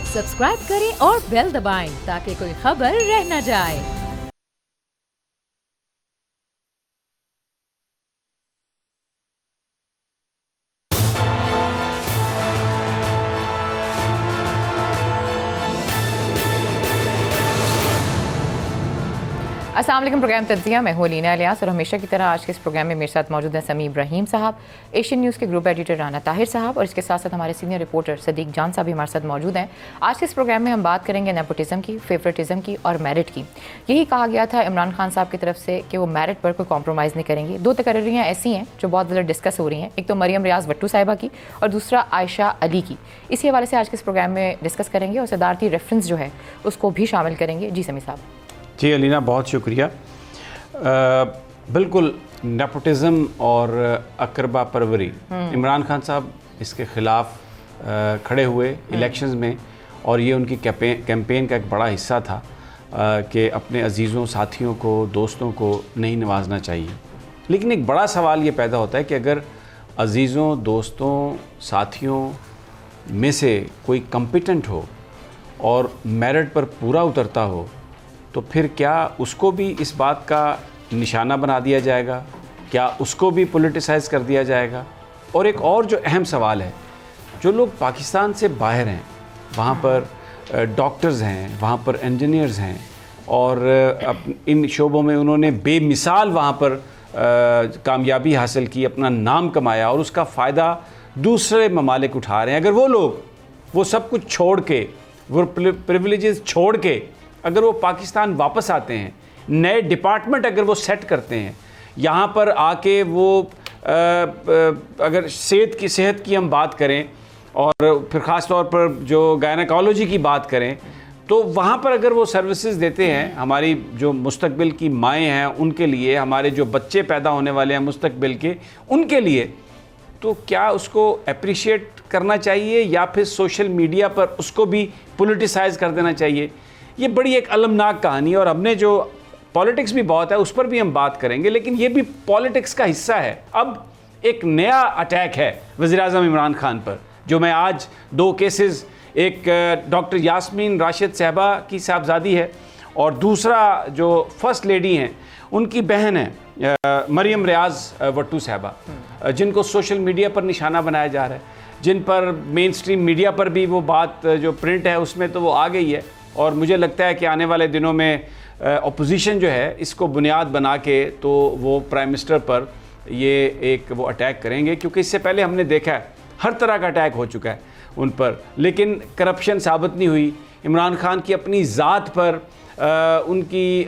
Subscribe करें और bell दबाएं ताकि कोई खबर रह न जाए। अस्सलाम वालेकुम। प्रोग्राम तज्जिया, मैं हूं लीना इलियास और हमेशा की तरह आज के इस प्रोग्राम में मेरे साथ मौजूद हैं समी इब्राहिम साहब, एशियन न्यूज़ के ग्रुप एडिटर राना ताहिर साहब और इसके साथ साथ हमारे सीनियर रिपोर्टर सदीक जान साहब भी हमारे साथ मौजूद हैं। आज के इस प्रोग्राम में हम बात करेंगे नेपोटिज्म की, फेवरेटिज्म की और मेरिट की। यही कहा गया था इमरान खान साहब की तरफ से कि वो मेरिट पर कोई कॉम्प्रोमाइज़ नहीं करेंगे। दो तकरीरियाँ ऐसी हैं जो बहुत ज़्यादा डिस्कस हो रही हैं, एक तो मरियम रियाज भट्टू साहिबा की और दूसरा आयशा अली की। इसी हवाले से आज के इस प्रोग्राम में डिस्कस करेंगे और सदारती रेफरेंस जो है उसको भी शामिल करेंगे। जी समी साहब। जी अलीना, बहुत शुक्रिया। बिल्कुल नेपोटिज़म और अकरबा परवरी, इमरान खान साहब इसके ख़िलाफ़ खड़े हुए इलेक्शंस में और ये उनकी कैंपेन का एक बड़ा हिस्सा था कि अपने अजीज़ों, साथियों को, दोस्तों को नहीं नवाजना चाहिए। लेकिन एक बड़ा सवाल ये पैदा होता है कि अगर अजीज़ों, दोस्तों, साथियों में से कोई कॉम्पिटेंट हो और मेरिट पर पूरा उतरता हो तो फिर क्या उसको भी इस बात का निशाना बना दिया जाएगा? क्या उसको भी पॉलिटिसाइज़ कर दिया जाएगा? और एक और जो अहम सवाल है, जो लोग पाकिस्तान से बाहर हैं, वहाँ पर डॉक्टर्स हैं, वहाँ पर इंजीनियर्स हैं और इन शोबों में उन्होंने बेमिसाल वहाँ पर कामयाबी हासिल की, अपना नाम कमाया और उसका फ़ायदा दूसरे ममालिक उठा रहे हैं। अगर वो लोग वो सब कुछ छोड़ के, वो प्रिविलेजेस छोड़ के अगर वो पाकिस्तान वापस आते हैं, नए डिपार्टमेंट अगर वो सेट करते हैं, यहाँ पर आके वो अगर सेहत की हम बात करें और फिर ख़ास तौर पर जो गायनेकोलॉजी की बात करें, तो वहाँ पर अगर वो सर्विसेज देते हैं हमारी जो मुस्तकबिल की माएँ हैं उनके लिए, हमारे जो बच्चे पैदा होने वाले हैं मुस्तकबिल के उनके लिए, तो क्या उसको अप्रिशिएट करना चाहिए या फिर सोशल मीडिया पर उसको भी पॉलिटिसाइज़ कर देना चाहिए? ये बड़ी एक अलमनाक कहानी है और हमने जो पॉलिटिक्स भी बहुत है उस पर भी हम बात करेंगे, लेकिन ये भी पॉलिटिक्स का हिस्सा है। अब एक नया अटैक है वज़ीर-ए-आज़म इमरान खान पर, जो मैं आज दो केसेस, एक डॉक्टर यास्मीन राशिद साहबा की साहबजादी है और दूसरा जो फर्स्ट लेडी हैं उनकी बहन है मरियम रियाज भट्टू साहबा, जिनको सोशल मीडिया पर निशाना बनाया जा रहा है, जिन पर मेन स्ट्रीम मीडिया पर भी वो बात जो प्रिंट है उसमें तो वो आ गई है। और मुझे लगता है कि आने वाले दिनों में अपोजिशन जो है इसको बुनियाद बना के तो वो प्राइम मिनिस्टर पर ये एक वो अटैक करेंगे, क्योंकि इससे पहले हमने देखा है हर तरह का अटैक हो चुका है उन पर, लेकिन करप्शन साबित नहीं हुई। इमरान खान की अपनी ज़ात पर उनकी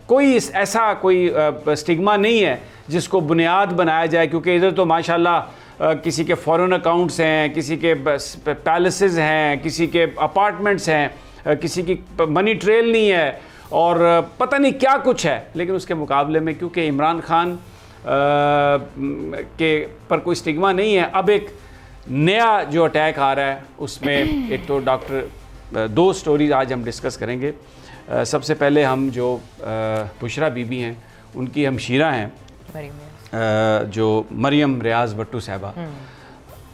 कोई ऐसा कोई स्टिग्मा नहीं है जिसको बुनियाद बनाया जाए, क्योंकि इधर तो माशाल्लाह किसी के फॉरेन अकाउंट्स हैं, किसी के पैलेसेस हैं, किसी के अपार्टमेंट्स हैं, किसी की मनी ट्रेल नहीं है और पता नहीं क्या कुछ है। लेकिन उसके मुकाबले में क्योंकि इमरान खान के पर कोई स्टिग्मा नहीं है, अब एक नया जो अटैक आ रहा है उसमें एक तो दो स्टोरीज आज हम डिस्कस करेंगे। सबसे पहले हम जो बुशरा बीबी हैं उनकी हमशीरा हैं, जो मरियम रियाज भट्टू साहबा,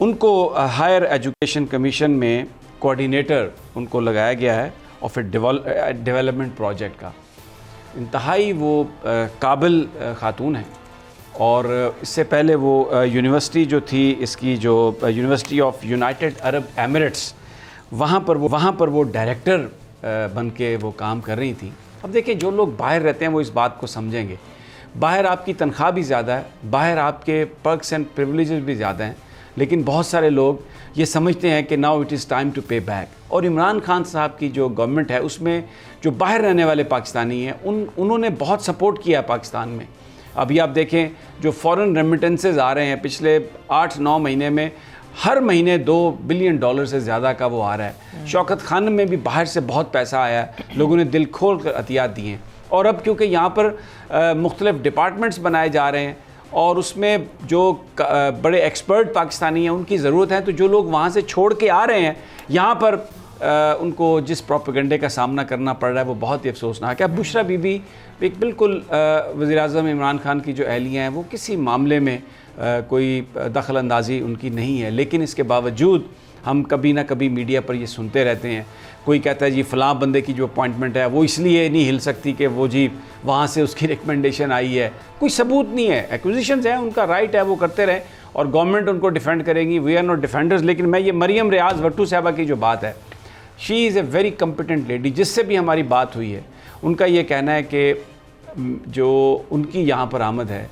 उनको हायर एजुकेशन कमीशन में कोऑर्डिनेटर उनको लगाया गया है और फिर डेवलपमेंट प्रोजेक्ट का। इंतहाई वो काबिल खातून है और इससे पहले वो यूनिवर्सिटी जो थी इसकी, जो university of United Arab Emirates, वहाँ पर वो डायरेक्टर बन के वो काम कर रही थी। अब देखिए, जो लोग बाहर रहते हैं वो इस बात को समझेंगे। बाहर आपकी तनख्वाह भी ज़्यादा है, बाहर आपके पर्क्स एंड प्रिविलेजेस भी ज़्यादा हैं, लेकिन बहुत सारे लोग ये समझते हैं कि now it is time to pay back. और इमरान खान साहब की जो गवर्नमेंट है उसमें जो बाहर रहने वाले पाकिस्तानी हैं उन्होंने बहुत सपोर्ट किया पाकिस्तान में। अभी आप देखें जो फॉरेन रेमिटेंसेस आ रहे हैं पिछले 8-9 महीने में, हर महीने $2 बिलियन से ज़्यादा का वो आ रहा है। शौकत खान में भी बाहर से बहुत पैसा आया है, लोगों ने दिल खोल कर अतियात दिए हैं। और अब क्योंकि यहाँ पर मुख्तलिफ डिपार्टमेंट्स बनाए जा रहे हैं और उसमें जो बड़े एक्सपर्ट पाकिस्तानी हैं उनकी ज़रूरत है, तो जो लोग वहाँ से छोड़ के आ रहे हैं यहाँ पर उनको जिस प्रोपेगेंडे का सामना करना पड़ रहा है वो बहुत ही अफसोसनाक है। बुशरा बीबी एक बिल्कुल वज़ीर-ए-आज़म इमरान खान की जो अहलियाँ हैं वो किसी मामले में कोई दखल अंदाज़ी उनकी नहीं है, लेकिन इसके बावजूद हम कभी ना कभी मीडिया पर ये सुनते रहते हैं, कोई कहता है जी फ़लाँ बंदे की जो अपॉइंटमेंट है वो इसलिए नहीं हिल सकती कि वो जी वहाँ से उसकी रिकमेंडेशन आई है, कोई सबूत नहीं है, एक्विजिशंस हैं, उनका राइट है, वो करते रहें और गवर्नमेंट उनको डिफेंड करेगी, वी आर नॉट डिफेंडर्स। लेकिन मैं ये मरियम रियाज भट्टू साहबा की जो बात है, she is a very competent lady, जिससे भी हमारी बात हुई है उनका ये कहना है कि जो उनकी यहाँ पर आमद है,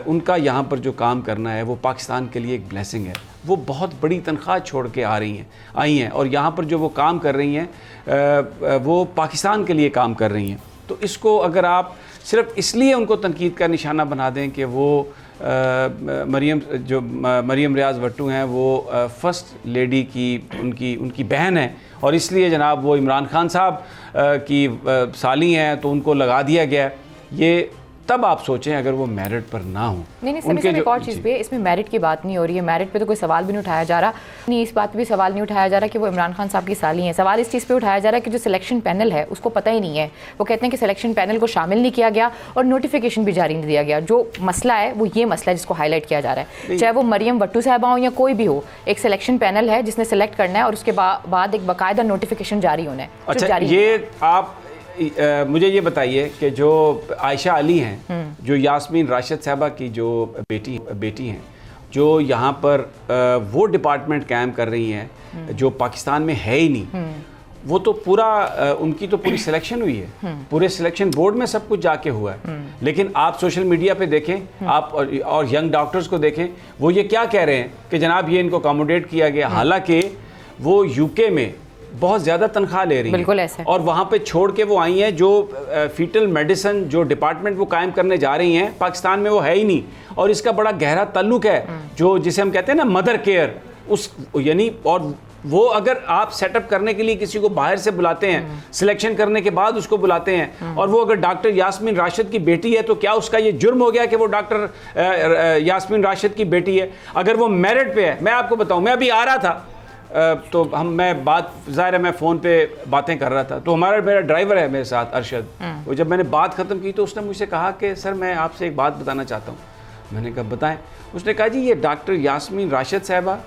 उनका यहाँ पर जो काम करना है वो पाकिस्तान के लिए एक ब्लेसिंग है। वो बहुत बड़ी तनख्वाह छोड़ के आई हैं और यहाँ पर जो वो काम कर रही हैं वो पाकिस्तान के लिए काम कर रही हैं। तो इसको अगर आप सिर्फ इसलिए उनको तनकीद का निशाना बना दें कि वो मरियम रियाज भट्टू हैं, वो फ़र्स्ट लेडी की उनकी बहन है और इसलिए जनाब वो इमरान खान साहब की साली हैं तो उनको लगा दिया गया, ये तब आप सोचें अगर वो मेरिट पर ना हो। नहीं उनके एक और चीज़ पे, इसमें मेरिट की बात नहीं हो रही है, मेरिट पे तो कोई सवाल भी नहीं उठाया जा रहा, नहीं इस बात पे भी सवाल नहीं उठाया जा रहा कि वो इमरान खान साहब की साली हैं। सवाल इस चीज़ पे उठाया जा रहा है कि जो सिलेक्शन पैनल है उसको पता ही नहीं है, वो कहते हैं कि सिलेक्शन पैनल को शामिल नहीं किया गया और नोटिफिकेशन भी जारी नहीं दिया गया। जो मसला है वो ये मसला है जिसको हाईलाइट किया जा रहा है, चाहे वो मरियम भट्टू साहबा हो या कोई भी हो, एक सिलेक्शन पैनल है जिसने सेलेक्ट करना है और उसके बाद एक बाकायदा नोटिफिकेशन जारी होना है। अच्छा, ये आप मुझे ये बताइए कि जो आयशा अली हैं, जो यास्मीन राशिद साहबा की जो बेटी हैं, जो यहाँ पर वो डिपार्टमेंट कायम कर रही हैं जो पाकिस्तान में है ही नहीं, वो तो पूरा उनकी तो पूरी सिलेक्शन हुई है, पूरे सिलेक्शन बोर्ड में सब कुछ जाके हुआ है। लेकिन आप सोशल मीडिया पे देखें, आप और यंग डॉक्टर्स को देखें, वो ये क्या कह रहे हैं कि जनाब ये इनको अकोमोडेट किया गया, हालांकि वो यूके में बहुत ज़्यादा तनख्वाह ले रही है, बिल्कुल ऐसा, और वहाँ पे छोड़ के वो आई हैं। जो फीटल मेडिसिन जो डिपार्टमेंट वो कायम करने जा रही हैं पाकिस्तान में वो है ही नहीं, और इसका बड़ा गहरा ताल्लुक है जो जिसे हम कहते हैं ना मदर केयर, उस यानी, और वो अगर आप सेटअप करने के लिए किसी को बाहर से बुलाते हैं, सिलेक्शन करने के बाद उसको बुलाते हैं, और वो अगर डॉक्टर यास्मीन राशिद की बेटी है तो क्या उसका ये जुर्म हो गया कि वो डॉक्टर यास्मीन राशिद की बेटी है? अगर वो मेरिट पे है, मैं आपको बताऊँ, मैं अभी आ रहा था तो मैं ज़ाहिर है मैं फ़ोन पे बातें कर रहा था, तो मेरा ड्राइवर है मेरे साथ अरशद, वो जब मैंने बात ख़त्म की तो उसने मुझसे कहा कि सर मैं आपसे एक बात बताना चाहता हूँ। मैंने कहा बताएं। उसने कहा जी ये डॉक्टर यास्मीन राशिद साहबा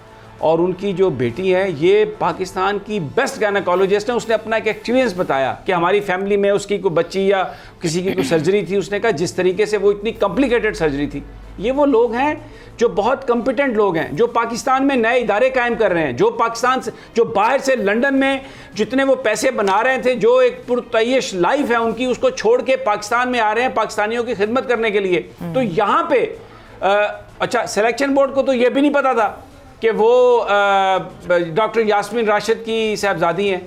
और उनकी जो बेटी है ये पाकिस्तान की बेस्ट गायनेकोलॉजिस्ट है। उसने अपना एक एक्सपीरियंस बताया कि हमारी फैमिली में उसकी कोई बच्ची या किसी की कोई सर्जरी थी, उसने कहा जिस तरीके से वो इतनी कॉम्प्लिकेटेड सर्जरी थी। ये वो लोग हैं जो बहुत कॉम्पिटेंट लोग हैं, जो पाकिस्तान में नए इदारे कायम कर रहे हैं, जो पाकिस्तान से, जो बाहर से लंदन में जितने वो पैसे बना रहे थे, जो एक पुरतयश लाइफ है उनकी, उसको छोड़ के पाकिस्तान में आ रहे हैं पाकिस्तानियों की खिदमत करने के लिए। तो यहाँ पे अच्छा, सिलेक्शन बोर्ड को तो ये भी नहीं पता था कि वो डॉक्टर यास्मीन राशिद की साहबजादी हैं,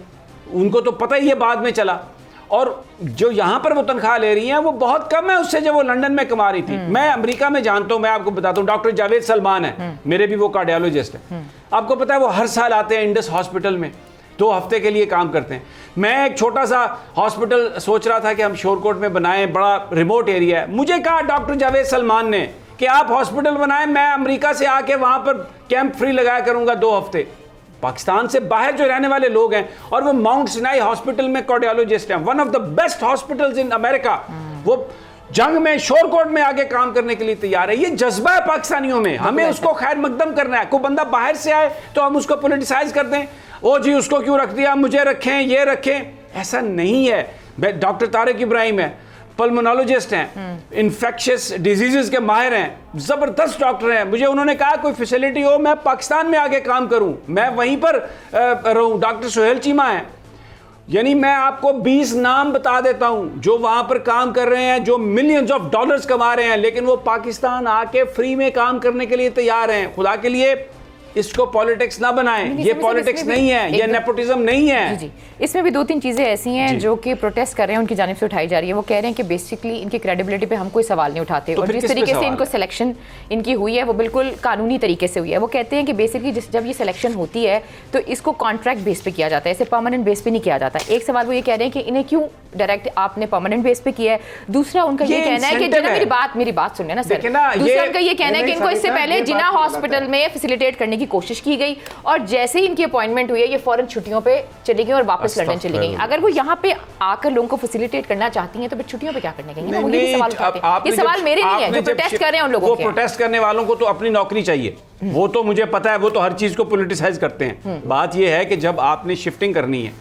उनको तो पता ही ये बाद में चला। और जो यहाँ पर वो तनख्वाह ले रही हैं वो बहुत कम है उससे जो वो लंदन में कमा रही थी। मैं अमेरिका में जानता हूँ, मैं आपको बताता हूँ, डॉक्टर जावेद सलमान है, मेरे भी वो कार्डियोलॉजिस्ट हैं। आपको पता है वो हर साल आते हैं इंडस हॉस्पिटल में, 2 हफ्ते के लिए काम करते हैं। मैं एक छोटा सा हॉस्पिटल सोच रहा था कि हम शोरकोट में बनाएं, बड़ा रिमोट एरिया है। मुझे कहा डॉक्टर जावेद सलमान ने कि आप हॉस्पिटल बनाएं, मैं अमेरिका से आके वहाँ पर कैंप फ्री लगाया करूँगा 2 हफ्ते। पाकिस्तान से बाहर जो रहने वाले लोग हैं, और वो माउंट सिनाई हॉस्पिटल में कार्डियोलॉजिस्ट हैं, one of the best hospitals in America, वो जंग में शोरकोट में आगे काम करने के लिए तैयार है। ये जज्बा है पाकिस्तानियों में, हमें उसको खैर मकदम करना है। कोई बंदा बाहर से आए तो हम उसको पॉलिटिसाइज कर दें, ओ जी उसको क्यों रख दिया, मुझे रखें, ये रखें, ऐसा नहीं है। डॉक्टर तारिक इब्राहिम है, पल्मोनोलॉजिस्ट हैं, इन्फेक्शियस डिजीजेस के माहिर हैं, ज़बरदस्त डॉक्टर हैं। मुझे उन्होंने कहा कोई फैसिलिटी हो मैं पाकिस्तान में आके काम करूं, मैं वहीं पर रहूं। डॉक्टर सुहेल चीमा हैं, यानी मैं आपको 20 नाम बता देता हूं जो वहां पर काम कर रहे हैं, जो मिलियंस ऑफ डॉलर्स कमा रहे हैं, लेकिन वो पाकिस्तान आके फ्री में काम करने के लिए तैयार हैं। खुदा के लिए इसको पॉलिटिक्स ना बनाएं, ये पॉलिटिक्स नहीं है, ये नेपोटिज्म नहीं है। जी, इसमें भी 2-3 चीज़ें ऐसी हैं जो कि प्रोटेस्ट कर रहे हैं, उनकी जानिब से उठाई जा रही है। वो कह रहे हैं कि बेसिकली इनकी क्रेडिबिलिटी पे हम कोई सवाल नहीं उठाते, और जिस तरीके से इनको सिलेक्शन इनकी हुई है वो बिल्कुल कानूनी तरीके से हुई है। वो कहते हैं कि बेसिकली जब ये सिलेक्शन होती है तो इसको कॉन्ट्रैक्ट बेस पे किया जाता है, इसे परमानेंट बेस पे नहीं किया जाता। एक सवाल वो ये कह रहे हैं कि इन्हें क्यों डायरेक्ट आपने परमानेंट बेस पे किया है। दूसरा उनका ये कहना है कि मेरी बात सुनिए ना सर, दूसरा उनका ये कहना है कि इनको इससे पहले जिना हॉस्पिटल में फैसिलिटेट करने की कोशिश की गई और जैसे ही इनकी अपॉइंटमेंट हुई है ये फौरन छुट्टियों पे चली गई और वापस लंदन चली गई। अगर वो यहाँ पे आकर लोगों को फैसिलिटेट करना चाहती हैं तो फिर छुट्टियों पे क्या करने गई? वो ये सवाल उठाते हैं। ये सवाल मेरे नहीं है, जो प्रोटेस्ट कर रहे हैं उन लोगों के। प्रोटेस्ट करने वालों को तो अपनी नौकरी चाहिए, वो तो मुझे पता है, वो तो हर चीज को पॉलिटिसाइज करते हैं। बात ये है कि जब आपने शिफ्टिंग करनी है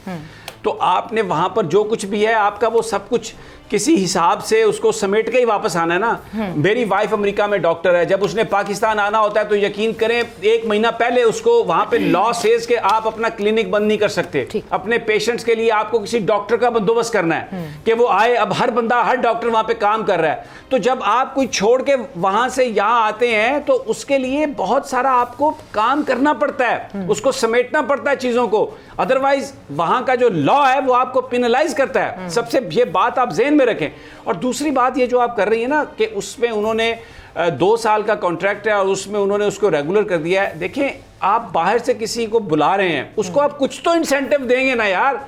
तो आपने वहां पर जो कुछ भी है आपका वो सब कुछ किसी हिसाब से उसको समेट के ही वापस आना है ना। मेरी वाइफ अमेरिका में डॉक्टर है, जब उसने पाकिस्तान आना होता है तो यकीन करें 1 महीना पहले उसको वहां पे लॉ सेज के आप अपना क्लिनिक बंद नहीं कर सकते। अपने पेशेंट्स के लिए आपको किसी डॉक्टर का बंदोबस्त करना है कि वो आए। अब हर बंदा, हर डॉक्टर वहां पे काम कर रहा है, तो जब आप कोई छोड़ के वहां से यहाँ आते हैं तो उसके लिए बहुत सारा आपको काम करना पड़ता है, उसको समेटना पड़ता है चीजों को। अदरवाइज वहां का जो लॉ है वो आपको पिनलाइज करता है। सबसे ये बात आप ज़हन में रखें। और दूसरी बात ये जो आप कर रही है ना कि उसमें उन्होंने 2 साल का कॉन्ट्रैक्ट है और उसमें उन्होंने उसको रेगुलर कर दिया है। देखें, आप बाहर से किसी को बुला रहे हैं, उसको आप कुछ तो इंसेंटिव देंगे ना यार।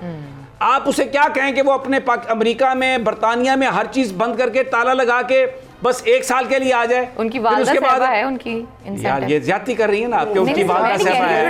आप उसे क्या कहें कि वो अपने अमेरिका में, बरतानिया में हर चीज बंद करके ताला लगा के बस 1 साल के लिए आ जाए? उनकी वालदा साहबा है, उनकी यार ये ज्यादती कर रही है ना आपके, उनकी वालदा साहबा है,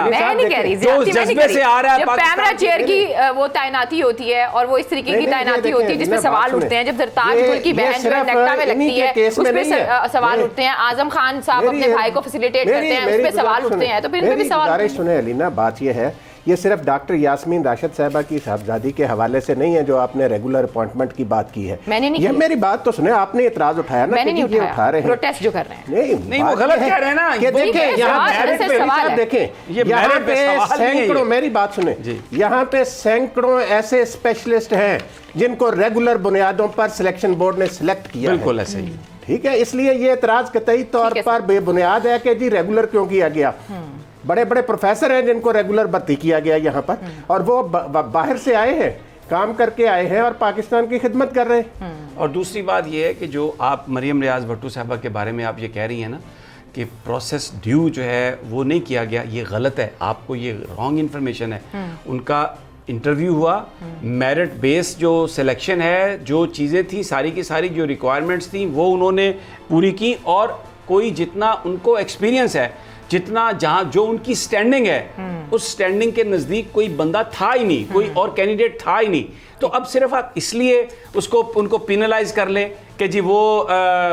मैं नहीं कह रही, जो जज्बे से आ रहा है। जब कैमरा चेयर की वो तैनाती होती है और वो इस तरीके की तैनाती होती है जिसमें सवाल उठते हैं, जब सरताज गुल की बहन जो नेक्टा में लगती है उस पे सवाल उठते हैं, आजम खान साहब अपने भाई को फैसिलिटेट करते हैं, उस पे सवाल उठते हैं, तो फिर इन पे भी सवाल। सुने अलीना, बात ये है, ये सिर्फ डॉक्टर यास्मीन राशिद साहबा की साहबजादी के हवाले से नहीं है जो आपने रेगुलर अपॉइंटमेंट की बात की है। मैंने नहीं ये मेरी बात तो सुने, आपने इतराज उठाया ना, मैंने नहीं उठाया, उठा रहे हैं, प्रोटेस्ट जो कर रहे हैं। नहीं वो गलत कह रहे हैं ना। कि देखें यहाँ पे सैकड़ों, मेरी बात सुने, यहाँ पे सैकड़ों ऐसे स्पेशलिस्ट हैं जिनको रेगुलर बुनियादों पर सिलेक्शन बोर्ड ने सिलेक्ट किया। बिल्कुल ऐसे ही, ठीक है। इसलिए ये एतराज कतई तौर पर बेबुनियाद है कि जी रेगुलर क्यों किया गया। बड़े बड़े प्रोफेसर हैं जिनको रेगुलर भर्ती किया गया यहाँ पर, और वो बाहर से आए हैं, काम करके आए हैं और पाकिस्तान की खिदमत कर रहे हैं। और दूसरी बात ये है कि जो आप मरियम रियाज भट्टू साहबा के बारे में आप ये कह रही हैं ना कि प्रोसेस ड्यू जो है वो नहीं किया गया, ये गलत है, आपको ये रॉन्ग इन्फॉर्मेशन है। उनका इंटरव्यू हुआ, मेरिट बेस्ड जो सिलेक्शन है, जो चीज़ें थी सारी की सारी, जो रिक्वायरमेंट्स थी वो उन्होंने पूरी की। और कोई जितना उनको एक्सपीरियंस है, जितना जहाँ जो उनकी स्टैंडिंग है, उस स्टैंडिंग के नज़दीक कोई बंदा था ही नहीं, कोई और कैंडिडेट था ही नहीं। तो अब सिर्फ आप इसलिए उनको पिनलाइज कर लें कि जी वो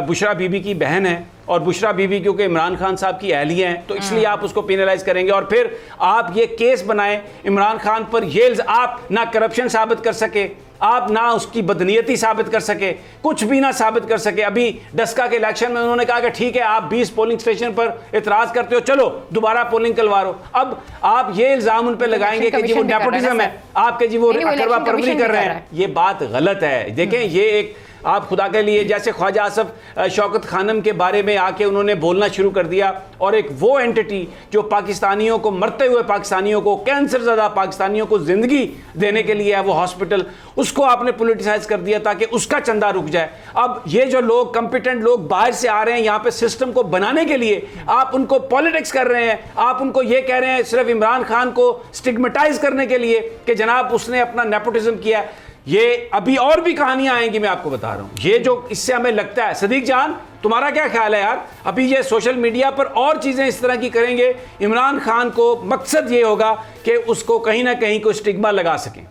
बुशरा बीबी की बहन है और बुशरा बीबी क्योंकि इमरान खान साहब की अहलिया हैं तो इसलिए आप उसको पिनलाइज करेंगे, और फिर आप ये केस बनाएं इमरान खान पर, ये आप ना करप्शन साबित कर सके, आप ना उसकी बदनीयती साबित कर सके, कुछ भी ना साबित कर सके। अभी डस्का के इलेक्शन में उन्होंने कहा कि ठीक है आप 20 पोलिंग स्टेशन पर इतराज करते हो, चलो दोबारा पोलिंग करवा लो। अब आप ये इल्जाम उन पे लगाएंगे कि जी वो नेपोटिज्म है, आपके जी वो अकरवा परवरी कर रहे हैं, ये बात गलत है। देखें ये एक आप खुदा के लिए, जैसे ख्वाजा आसफ शौकत खानम के बारे में आके उन्होंने बोलना शुरू कर दिया, और एक वो एंटिटी जो पाकिस्तानियों को, मरते हुए पाकिस्तानियों को, कैंसर ज़्यादा पाकिस्तानियों को ज़िंदगी देने के लिए है वो हॉस्पिटल, उसको आपने पॉलिटिसाइज कर दिया ताकि उसका चंदा रुक जाए। अब ये जो लोग कॉम्पिटेंट लोग बाहर से आ रहे हैं यहाँ पे सिस्टम को बनाने के लिए, आप उनको पॉलिटिक्स कर रहे हैं, आप उनको ये कह रहे हैं सिर्फ इमरान खान को स्टिग्मेटाइज करने के लिए कि जनाब उसने अपना नेपोटिज्म किया। ये अभी और भी कहानियां आएंगी, मैं आपको बता रहा हूं। ये जो इससे हमें लगता है, सदीक जान तुम्हारा क्या ख्याल है यार? अभी ये सोशल मीडिया पर और चीजें इस तरह की करेंगे, इमरान खान को मकसद ये होगा कि उसको कहीं ना कहीं कोई स्टिग्मा लगा सकें।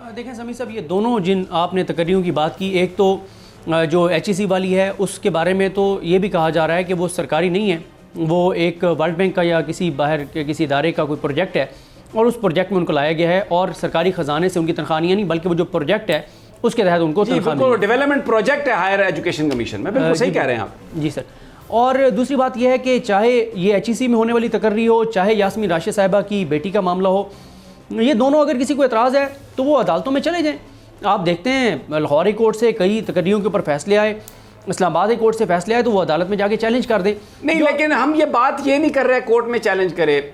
देखें समी साहब, ये दोनों जिन आपने तकरीरों की बात की, एक तो जो HEC वाली है उसके बारे में तो ये भी कहा जा रहा है कि वो सरकारी नहीं है, वो एक वर्ल्ड बैंक का या किसी बाहर के किसी इदारे का कोई प्रोजेक्ट है और उस प्रोजेक्ट में उनको लाया गया है और सरकारी ख़जाने से उनकी तनख्वाहियाँ नहीं बल्कि वो जो प्रोजेक्ट है उसके तहत उनको तनख्वाह, डेवलपमेंट प्रोजेक्ट है हायर एजुकेशन कमीशन में। बिल्कुल सही कह रहे हैं आप जी सर। और दूसरी बात यह है कि चाहे ये HEC में होने वाली तकर्री हो, चाहे यास्मीन राशिद साहिबा की बेटी का मामला हो, ये दोनों अगर किसी को एतराज़ है तो वो अदालतों में चले जाएँ। आप देखते हैं लाहौर हाई कोर्ट से कई तकर्रियों के ऊपर फैसले आए, इस्लामाबाद हाई कोर्ट से फैसले आए, तो वो अदालत में जाके चैलेंज कर दे। नहीं, लेकिन हम ये बात ये नहीं कर रहे कोर्ट में चैलेंज करे,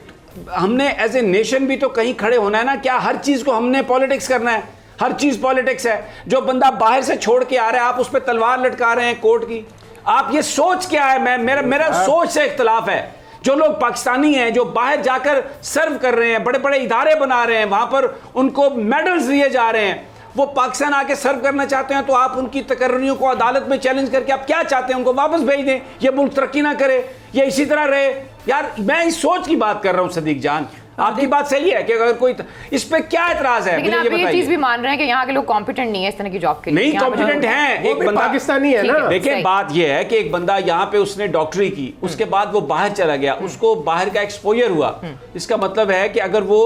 हमने एज ए नेशन भी तो कहीं खड़े होना है ना। क्या हर चीज को हमने पॉलिटिक्स करना है? हर चीज पॉलिटिक्स है। जो बंदा बाहर से छोड़ के आ रहा है आप उस पर तलवार लटका रहे हैं कोर्ट की। आप ये सोच क्या है? मेरा सोच से इख्तलाफ है। जो लोग पाकिस्तानी हैं, जो बाहर जाकर सर्व कर रहे हैं, बड़े बड़े इदारे बना रहे हैं, वहां पर उनको मेडल्स दिए जा रहे हैं, वो पाकिस्तान आके सर्व करना चाहते हैं तो आप उनकी तकर्रियों को अदालत में चैलेंज करके आप क्या चाहते हैं, उनको वापस भेज दें, ये मुल्क तरक्की ना करे, ये इसी तरह रहे। यार मैं इस सोच की बात कर रहा हूं सदीक जान, आपकी बात सही है कि अगर कोई इस पे क्या एतराज है, लेकिन आप ये चीज भी मान रहे हैं कि यहाँ के लोग कॉम्पिटेंट नहीं है इस तरह की जॉब के लिए? नहीं कॉम्पिटेंट हैं, एक बंदा पाकिस्तानी है ना। देखिए बात ये है कि एक बंदा यहाँ पे उसने डॉक्टरी की, उसके बाद वो बाहर चला गया, उसको बाहर का एक्सपोजर हुआ, इसका मतलब है कि अगर वो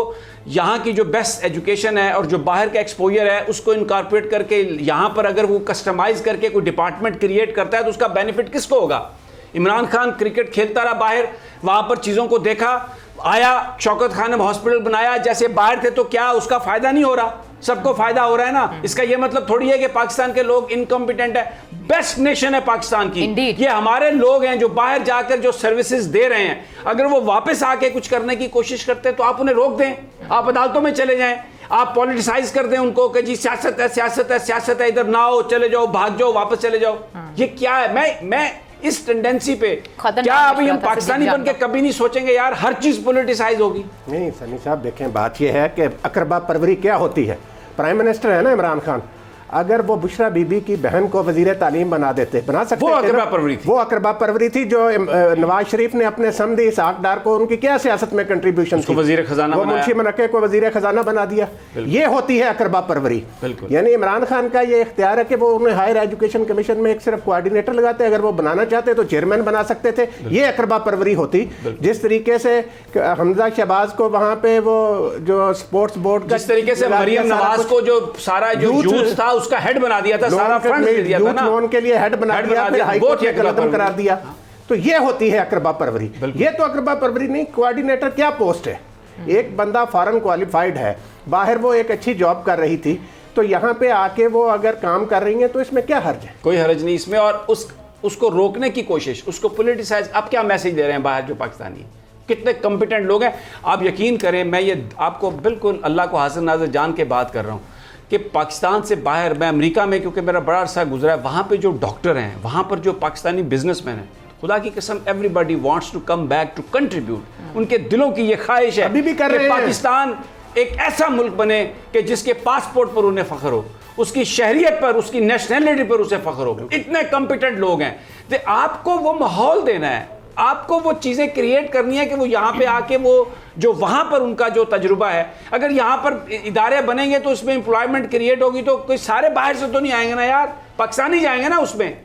यहाँ की जो बेस्ट एजुकेशन है और जो बाहर का एक्सपोजर है उसको इनकॉर्पोरेट करके यहाँ पर अगर वो कस्टमाइज करके कोई डिपार्टमेंट क्रिएट करता है तो उसका बेनिफिट किसको होगा? इमरान खान क्रिकेट खेलता रहा बाहर, वहां पर चीजों को देखा, आया शौकत खान ने हॉस्पिटल बनाया, जैसे बाहर थे तो क्या उसका फायदा नहीं हो रहा? सबको फायदा हो रहा है ना। इसका ये मतलब थोड़ी है कि पाकिस्तान के लोग इनकॉम्पिटेंट है। बेस्ट नेशन है पाकिस्तान की। Indeed. ये हमारे लोग हैं जो बाहर जाकर जो सर्विसेज दे रहे हैं, अगर वो वापस आके कुछ करने की कोशिश करते हैं तो आप उन्हें रोक दें, आप अदालतों में चले जाएं, आप पॉलिटिसाइज कर दें उनको कि जी सियासत है, सियासत है, सियासत है, इधर ना हो, चले जाओ, भाग जाओ, वापस चले जाओ। ये क्या है? मैं इस टेंडेंसी पे क्या अभी हम पाकिस्तानी बन के कभी नहीं सोचेंगे यार हर चीज पॉलिटिसाइज होगी? नहीं सनी साहब देखें, बात यह है कि अकरबा परवरी क्या होती है। प्राइम मिनिस्टर है ना इमरान खान, अगर वो बुशरा बीबी की बहन को वजीर तालीम बना सकते वो थे। अकरबा परवरी थी। वो अकरबा परवरी थी जो नवाज शरीफ ने अपने समधी इसहाक डार को, उनकी क्या सियासत में कंट्रीब्यूशन थी, वजीर खजाना वो मुंशी मनक्के को वजीर खजाना बना दिया। ये होती है अकरबा परवरी। यानी इमरान खान का ये इख्तियार है कि वो उन्हें हायर एजुकेशन कमीशन में एक सिर्फ कोऑर्डिनेटर लगाते, अगर वो बनाना चाहते तो चेयरमैन बना सकते थे। ये अकरबा परवरी होती। जिस तरीके से हमजा शहबाज को वहां पे वो जो स्पोर्ट्स बोर्ड का, जिस तरीके से मरियम नवाज को जो सारा जो यूथ था उसका हेड बना दिया था, सारा फंड दे दिया था ना, लोन के लिए हेड बना दिया, फिर हाई कोर्ट में कदम करार दिया। तो ये होती है अकरबा परवरी। ये तो अकरबा परवरी नहीं, कोऑर्डिनेटर क्या पोस्ट है? एक बंदा फॉरेन क्वालिफाइड है, बाहर वो एक अच्छी जॉब कर रही थी, तो यहाँ पे आके वो अगर काम कर रही है तो इसमें क्या हर्ज है? कोई हर्ज नहीं इसमें। और उसको रोकने की कोशिश, उसको पॉलिटिसाइज, आप क्या मैसेज दे रहे हैं बाहर जो पाकिस्तानी कितने कॉम्पिटेंट लोग हैं? आप यकीन करें, मैं ये आपको बिल्कुल अल्लाह को हाजिर नाज़र जान के बात कर रहा हूँ कि पाकिस्तान से बाहर, मैं अमेरिका में क्योंकि मेरा बड़ा अरसा गुजरा है, वहाँ पे जो डॉक्टर हैं, वहाँ पर जो पाकिस्तानी बिजनेसमैन हैं, खुदा की कसम everybody wants to come back to contribute. उनके दिलों की ये ख्वाहिश है अभी भी कर रहे हैं। पाकिस्तान एक ऐसा मुल्क बने कि जिसके पासपोर्ट पर उन्हें फख्र हो, उसकी शहरियत पर, उसकी नेशनैलिटी पर उसे फख्र हो। इतने कॉम्पिटेंट लोग हैं। तो आपको वो माहौल देना है, आपको वो चीज़ें क्रिएट करनी है कि वो यहाँ पे आके वो जो वहाँ पर उनका जो तजुर्बा है, अगर यहाँ पर इदारे बनेंगे तो उसमें एम्प्लॉयमेंट क्रिएट होगी, तो कोई सारे बाहर से तो नहीं आएंगे ना यार, पाकिस्तानी जाएंगे ना उसमें।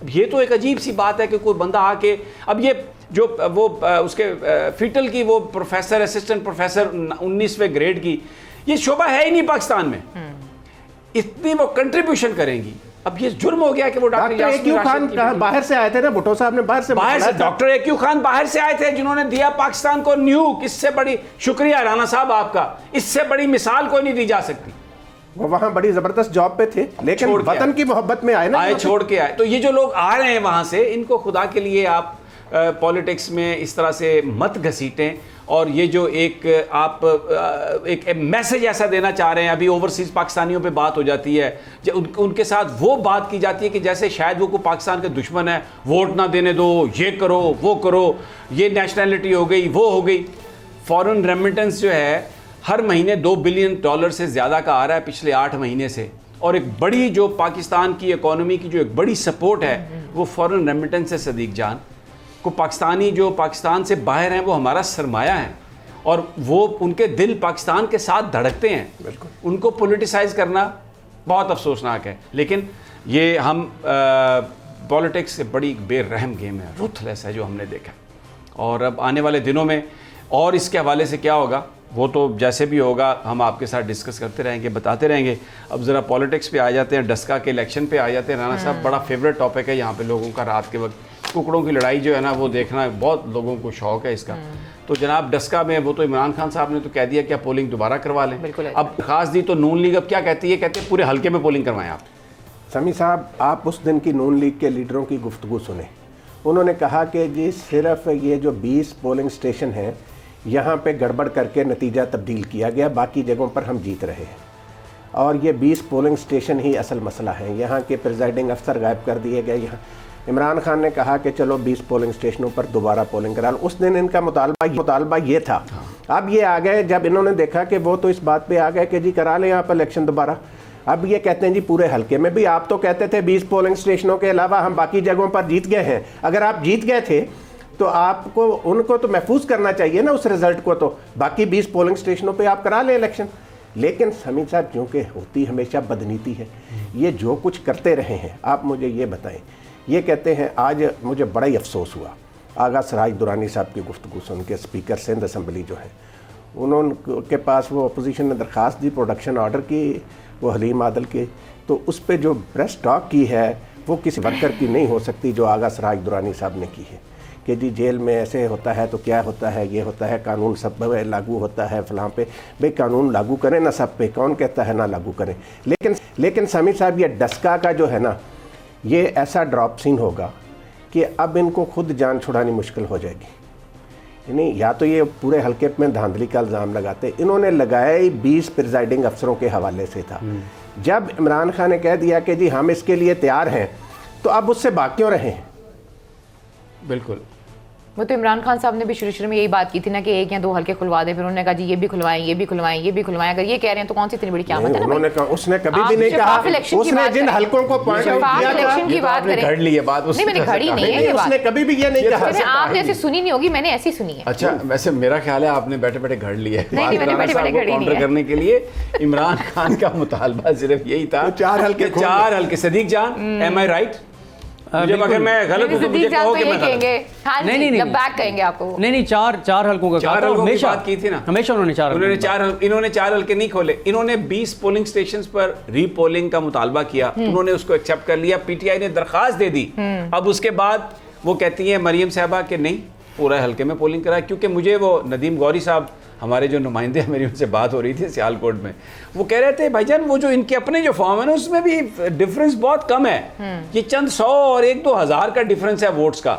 ये तो एक अजीब सी बात है कि कोई बंदा आके, अब ये जो वो उसके फीटल की वो प्रोफेसर, असिस्टेंट प्रोफेसर 19वें ग्रेड की, ये शोभा है ही नहीं पाकिस्तान में, इतनी वो कंट्रीब्यूशन करेंगी। अब ये जुर्म हो गया कि वो डॉक्टर एक्यू खान बाहर से आए थे ना, भुट्टो साहब ने बाहर से डॉक्टर एक्यू खान बाहर से आए थे जिन्होंने दिया पाकिस्तान को न्यूक। इससे बड़ी, शुक्रिया राना साहब आपका, इससे बड़ी मिसाल कोई नहीं दी जा सकती। वो वहाँ बड़ी जबरदस्त जॉब पे थे, लेकिन वतन की मोहब्बत में आए ना, आए छोड़ के आए। तो ये जो लोग आ रहे हैं वहाँ से, इनको खुदा के लिए आप पॉलिटिक्स में इस तरह से मत घसीटें। और ये जो एक आप एक मैसेज ऐसा देना चाह रहे हैं, अभी ओवरसीज़ पाकिस्तानियों पे बात हो जाती है, उनके साथ वो बात की जाती है कि जैसे शायद वो कोई पाकिस्तान के दुश्मन है, वोट ना देने दो, ये करो, वो करो, ये नेशनैलिटी हो गई, वो हो गई। फॉरेन रेमिटेंस जो है हर महीने $2 बिलियन से ज़्यादा का आ रहा है पिछले 8 महीने से। और एक बड़ी जो पाकिस्तान की इकॉनमी की जो एक बड़ी सपोर्ट है वो फॉरेन रेमिटेंस से। सदीक जान को पाकिस्तानी जो पाकिस्तान से बाहर हैं वो हमारा सरमाया है, और वो उनके दिल पाकिस्तान के साथ धड़कते हैं। बिल्कुल, उनको पॉलिटिसाइज करना बहुत अफसोसनाक है। लेकिन ये हम पॉलिटिक्स से बड़ी बेरहम गेम है, रुथलेस है जो हमने देखा। और अब आने वाले दिनों में और इसके हवाले से क्या होगा वो तो जैसे भी होगा हम आपके साथ डिस्कस करते रहेंगे, बताते रहेंगे। अब ज़रा पॉलिटिक्स पे आ जाते हैं, डस्का के इलेक्शन पे आ जाते हैं। राना साहब, बड़ा फेवरेट टॉपिक है यहाँ पे लोगों का, रात के वक्त कुकड़ों की लड़ाई जो है ना वो देखना बहुत लोगों को शौक है इसका। तो जनाब डस्का में वो तो इमरान खान साहब ने तो कह दिया कि आप पोलिंग दोबारा करवा लें। अब खास दी तो नून लीग अब क्या कहती है, कहते हैं पूरे हल्के में पोलिंग करवाएं आप। समी साहब, आप उस दिन की नून लीग के लीडरों की गुफ्तगू सुने। उन्होंने कहा कि जी सिर्फ ये जो 20 पोलिंग स्टेशन हैं यहाँ पे गड़बड़ करके नतीजा तब्दील किया गया, बाकी जगहों पर हम जीत रहे हैं। और ये 20 पोलिंग स्टेशन ही असल मसला है, यहाँ के प्रिजाइडिंग अफसर गायब कर दिए गए। यहाँ इमरान खान ने कहा कि चलो 20 पोलिंग स्टेशनों पर दोबारा पोलिंग करा लो। उस दिन इनका मुतालबा ये था। अब ये आ गए, जब इन्होंने देखा कि वो तो इस बात पे आ गए कि जी करा लें आप इलेक्शन दोबारा। अब ये कहते हैं जी पूरे हल्के में भी, आप तो कहते थे 20 पोलिंग स्टेशनों के अलावा हम बाकी जगहों पर जीत गए हैं। अगर आप जीत गए थे तो आपको उनको तो महफूज करना चाहिए ना उस रिजल्ट को, तो बाकी 20 पोलिंग स्टेशनों पे आप करा लें इलेक्शन। लेकिन समीर साहब क्योंकि होती हमेशा बदनीति है, ये जो कुछ करते रहे हैं, आप मुझे ये बताएं, ये कहते हैं, आज मुझे बड़ा ही अफसोस हुआ आगा सराज दुरानी साहब की गुफ्तगू सुन के, स्पीकर सिंध असम्बली जो है, उनके पास वो अपोजिशन ने दरख्वास्त दी प्रोडक्शन ऑर्डर की, वो हलीम आदल के, तो उस पर जो प्रेस टॉक की है वो किसी वर्कर की नहीं हो सकती जो आगा सराज दुरानी साहब ने की है कि जी जेल में ऐसे होता है तो क्या होता है, ये होता है, कानून सब पे लागू होता है फलां पे। भाई कानून लागू करें ना सब पे, कौन कहता है ना लागू करें। लेकिन समीर साहब ये डस्का का जो है ना, ये ऐसा ड्रॉप सीन होगा कि अब इनको खुद जान छुड़ानी मुश्किल हो जाएगी। नहीं, या तो ये पूरे हल्के में धांधली का इल्ज़ाम लगाते, इन्होंने लगाया ही 20 प्रिजाइडिंग अफसरों के हवाले से था। जब इमरान खान ने कह दिया कि जी हम इसके लिए तैयार हैं, तो अब उससे बाकी क्यों रहे? बिल्कुल, वो तो इमरान खान साहब ने भी शुरू में यही बात की थी ना कि 1 या 2 हल्के खुलवा दे, फिर उन्होंने कहा जी ये भी खुलवाएं, ये भी खुलवाएं, ये भी खुलवाएं। अगर ये कह रहे हैं तो कौन सी इतनी बड़ी क़यामत है ना। उन्होंने कहा, उसने कभी भी नहीं कहा, उसने जिन हल्कों को पॉइंट आउट किया था, इलेक्शन की बात करें, घड़ ली है बात, नहीं मैंने घड़ी नहीं है ये बात, उसने कभी भी ये नहीं कहा। आपने ऐसे सुनी नहीं होगी, मैंने ऐसी सुनी है। अच्छा, वैसे मेरा ख्याल है आपने बैठे बैठे घड़ लिया है। नहीं, मैंने बैठे-बैठे घड़ी नहीं है। करने के लिए इमरान खान का मुतालबा सिर्फ यही था, 4 हल्के। सदीक जान, एम आई राइट? जब अगर मैं गलत हूं तो मुझे कहो कि मैं गलत। हाँ नहीं बैक कहेंगे आपको। नहीं, चार हल्कों का चार हल्कों की बात की थी ना, हमेशा उन्होंने चार हल्के नहीं खोले। इन्होंने 20 पोलिंग स्टेशंस पर रीपोलिंग का मुतालबा किया, उन्होंने उसको एक्सेप्ट कर लिया, पीटीआई ने दरखास्त दे दी। अब उसके बाद वो कहती है मरियम साहबा कि नहीं, पूरा हल्के में पोलिंग करा। क्योंकि मुझे वो नदीम गौरी साहब, हमारे जो नुमाइंदे, मेरी उनसे बात हो रही थी सियालकोट में, वो कह रहे थे भाईजान वो जो इनके अपने जो फॉर्म है ना, उसमें भी डिफरेंस बहुत कम है। ये चंद 100 और 1-2 हज़ार का डिफरेंस है वोट्स का।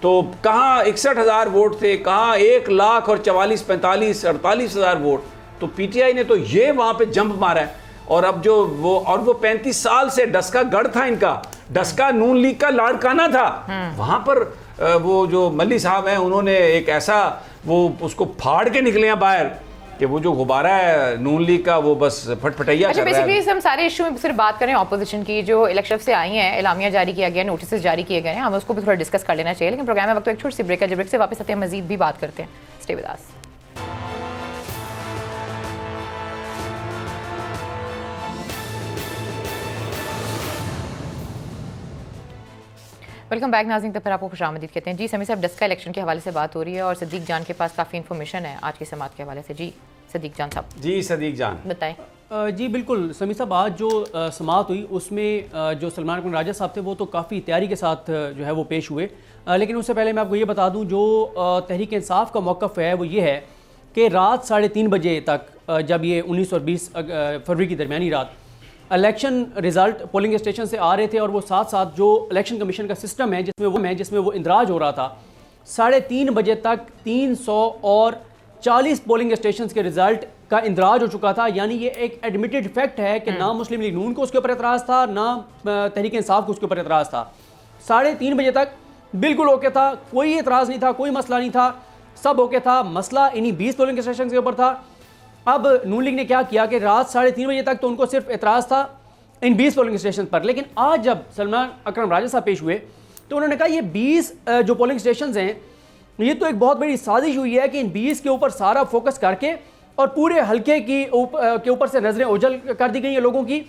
तो कहाँ 61,000 वोट थे, कहाँ 1,00,000 और 44, 45, 48 हज़ार वोट। तो पीटीआई ने तो ये वहाँ पे जंप मारा है। और अब जो वो 35 साल से डस्का गढ़ था इनका, डस्का नून लीग का लाड़काना था, वहाँ पर वो जो मल्ली साहब हैं उन्होंने एक ऐसा वो उसको फाड़ के निकले हैं बाहर कि वो जो गुब्बारा है नून लीग का वो बस फटफटैया कर रहा है। बेसिकली हम सारे इशू में सिर्फ बात करें ऑपोजिशन की, जो इलेक्शन से आई हैं, एलामिया जारी किया गया, नोटिस जारी किए गए हैं, हम उसको भी थोड़ा डिस्कस कर लेना चाहिए। लेकिन प्रोग्राम में वक्त एक छोटी सी ब्रेक है, जब ब्रेक से वापस आते हैं मजीद भी बात करते हैं। Stay with us. Welcome back नाज़रीन, तब फिर आपको खुशामदीद कहते हैं। जी समीर साहब, डस्का इलेक्शन के हवाले से बात हो रही है और सदीक जान के पास काफ़ी इन्फॉर्मेशन है आज की समात के हवाले से। जी सदीक जान साहब। जी सदीक जान बताएं। जी बिल्कुल समीर साहब, आज जो समात हुई उसमें जो सलमान कुन राजा साहब थे वो तो काफ़ी तैयारी के साथ जो है वो पेश हुए। लेकिन उससे पहले मैं आपको ये बता दूँ, जो तहरीक इंसाफ का मौक़िफ़ है वो ये है कि रात 3:30 बजे तक, जब ये 19 और 20 फरवरी की दरमियानी रात इलेक्शन रिज़ल्ट पोलिंग स्टेशन से आ रहे थे और वो साथ साथ जो इलेक्शन कमीशन का सिस्टम है जिसमें वो इंदराज हो रहा था, 3:30 बजे तक 340 पोलिंग स्टेशन के रिज़ल्ट का इंदराज हो चुका था। यानी ये एक एडमिटेड फैक्ट है कि ना मुस्लिम लीग नून को उसके ऊपर एतराज़ था, ना तहरीक इंसाफ को उसके ऊपर एतराज़ था। 3:30 बजे तक बिल्कुल ओके था, कोई एतराज़ नहीं था, कोई मसला नहीं था, सब ओके था। मसला इन्हीं 20 पोलिंग स्टेशन के ऊपर था। अब नून लीग ने क्या किया कि रात 3:30 बजे तक तो उनको सिर्फ एतराज़ था इन 20 पोलिंग स्टेशन पर। लेकिन आज जब सलमान अकरम राजा साहब पेश हुए तो उन्होंने कहा ये 20 जो पोलिंग स्टेशन हैं, ये तो एक बहुत बड़ी साजिश हुई है कि इन 20 के ऊपर सारा फोकस करके और पूरे हल्के के ऊपर से नजरें ओझल कर दी गई हैं लोगों की।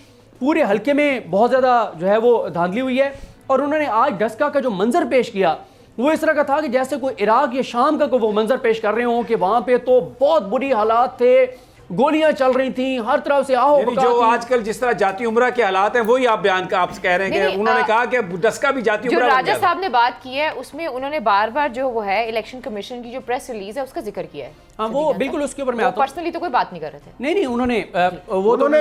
पूरे हल्के में बहुत ज़्यादा जो है वो धांधली हुई है। और उन्होंने आज डस्का का जो मंजर पेश किया वो इस तरह का था कि जैसे कोई इराक या शाम का कोई वो मंजर पेश कर रहे हों कि वहाँ पे तो बहुत बुरी हालात थे, गोलियां चल रही थी, हर तरफ से आओ जो आजकल जिस तरह जाती उम्रा के हालात हैं वही आप बयान का आप कह रहे हैं कि उन्होंने कहा कि डस्का भी जाती उम्रा। जो राजा साहब ने बात की है उसमें उन्होंने बार बार जो वो है इलेक्शन कमीशन की जो प्रेस रिलीज है उसका जिक्र किया है। हाँ वो बिल्कुल उसके ऊपर मैं आता हूं। पर्सनली तो कोई बात नहीं कर रहे थे। नहीं उन्होंने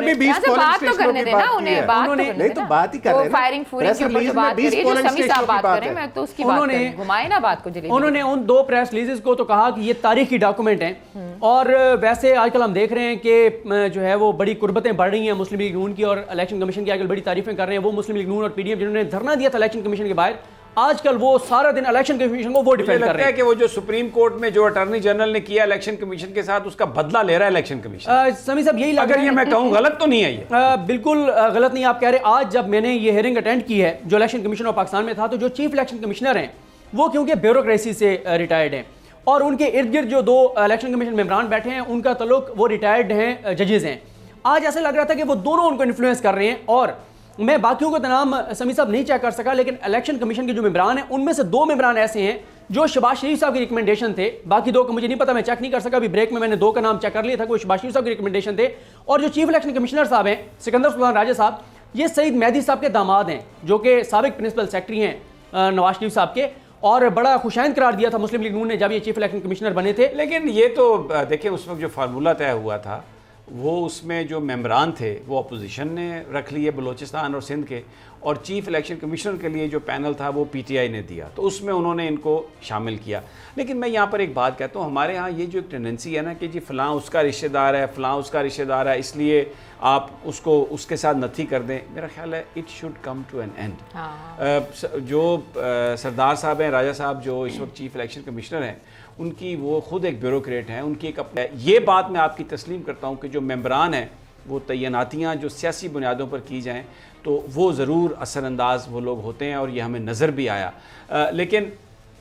भी 20 बात तो करने देना उन्हें, बात तो नहीं तो बात ही कर रहे हैं। फायरिंग फूरिंग के ऊपर जो बात करी है, जो समी साहब बात कर रहे हैं, मैं तो उसकी बात कर रही हूं। घुमाए ना बात को जल्दी। उन्होंने उन 2 प्रेस रिलीजेस को तो कहा कि ये तारीखी डॉक्यूमेंट हैं। और वैसे आजकल हम देख रहे हैं कि जो है वो बड़ी कुर्बतें बढ़ रही हैं मुस्लिम लीग नून की, और इलेक्शन कमीशन की आजकल बड़ी तारीफें कर रहे हैं। वो मुस्लिम लीग नून और पीडीएम जिन्होंने धरना दिया था इलेक्शन कमीशन के बाहर, आजकल वो सारा दिन इलेक्शन कमीशन को वो डिफेंड कर रहे हैं कि वो जो सुप्रीम कोर्ट में जो अटॉर्नी जनरल ने किया इलेक्शन कमीशन के साथ, उसका बदला ले रहा है इलेक्शन कमीशन। समी साहब यही अगर ये मैं कहूँ गलत तो नहीं है ये? बिल्कुल गलत नहीं आप कह रहे। आज जब मैंने ये हेयरिंग अटेंड की है जो इलेक्शन कमीशन ऑफ पाकिस्तान में था, तो जो चीफ इलेक्शन कमिश्नर हैं वो क्योंकि ब्यूरोक्रेसी से रिटायर्ड हैं, और उनके इर्द गिर्द जो 2 इलेक्शन कमीशन मेंबरान बैठे हैं उनका तल्लुक वो रिटायर्ड हैं जजेज हैं। आज ऐसा लग रहा था कि वो दोनों उनको इन्फ्लुएंस कर रहे हैं, और मैं बाकियों का तो नाम समी साहब नहीं चेक कर सका, लेकिन इलेक्शन कमीशन के जो मेंबरान हैं उनमें से 2 मेंबरान ऐसे हैं जो शहबाज शरीफ साहब की रिकमेंडेशन थे। बाकी 2 का मुझे नहीं पता, मैं चेक नहीं कर सका। अभी ब्रेक में मैंने 2 का नाम चेक कर लिया था, वो शहबाज शरीफ साहब की रिकमेंडेशन थे। और जो चीफ इलेक्शन कमिश्नर साहब हैं सिकंदर सुल्तान राजा साहब, ये सईद मेहदी साहब के दामाद हैं, जो कि साबिक प्रिंसिपल सेक्रेटरी हैं नवाज शरीफ साहब के, और बड़ा खुशाइंद करार दिया था मुस्लिम लीग नून ने जब ये चीफ इलेक्शन कमिश्नर बने थे। लेकिन ये तो देखिए उस वक्त जो फार्मूला तय हुआ था, वो उसमें जो मेंबरान थे वो अपोजिशन ने रख लिए बलूचिस्तान और सिंध के, और चीफ इलेक्शन कमिश्नर के लिए जो पैनल था वो पीटीआई ने दिया, तो उसमें उन्होंने इनको शामिल किया। लेकिन मैं यहाँ पर एक बात कहता हूँ, हमारे यहाँ ये जो एक टेंडेंसी है ना कि जी फ़लाँ उसका रिश्तेदार है, फ़लाँ उसका रिश्तेदार है, इसलिए आप उसको उसके साथ नथी कर दें। मेरा ख्याल है it should come to an end. जो सरदार साहब हैं, राजा साहब जो इस वक्त चीफ इलेक्शन कमिश्नर हैं, उनकी वो खुद एक ब्यूरोक्रेट हैं, उनकी एक ये बात मैं आपकी तस्लीम करता हूँ कि जो मेंबरान हैं वो तैनातियाँ जो सियासी बुनियादों पर की जाएँ तो वो ज़रूर असरअंदाज वो लोग होते हैं, और ये हमें नज़र भी आया। लेकिन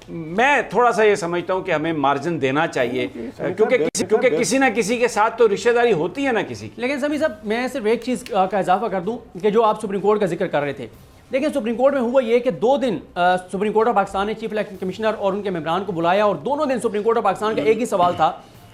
मैं थोड़ा सा ये समझता हूँ कि हमें मार्जिन देना चाहिए, क्योंकि किसी ना किसी के साथ तो रिश्तेदारी होती है ना किसी। लेकिन समी साहब मैं सिर्फ एक चीज़ का इजाफा कर दूँ कि जो आप सुप्रीम कोर्ट का जिक्र कर रहे थे, देखिए सुप्रीम कोर्ट में हुआ ये कि 2 दिन सुप्रीम कोर्ट ऑफ पाकिस्तान ने चीफ इलेक्शन कमिश्नर और उनके मेंबरान को बुलाया, और दोनों दिन सुप्रीम कोर्ट ऑफ पाकिस्तान का एक ही सवाल था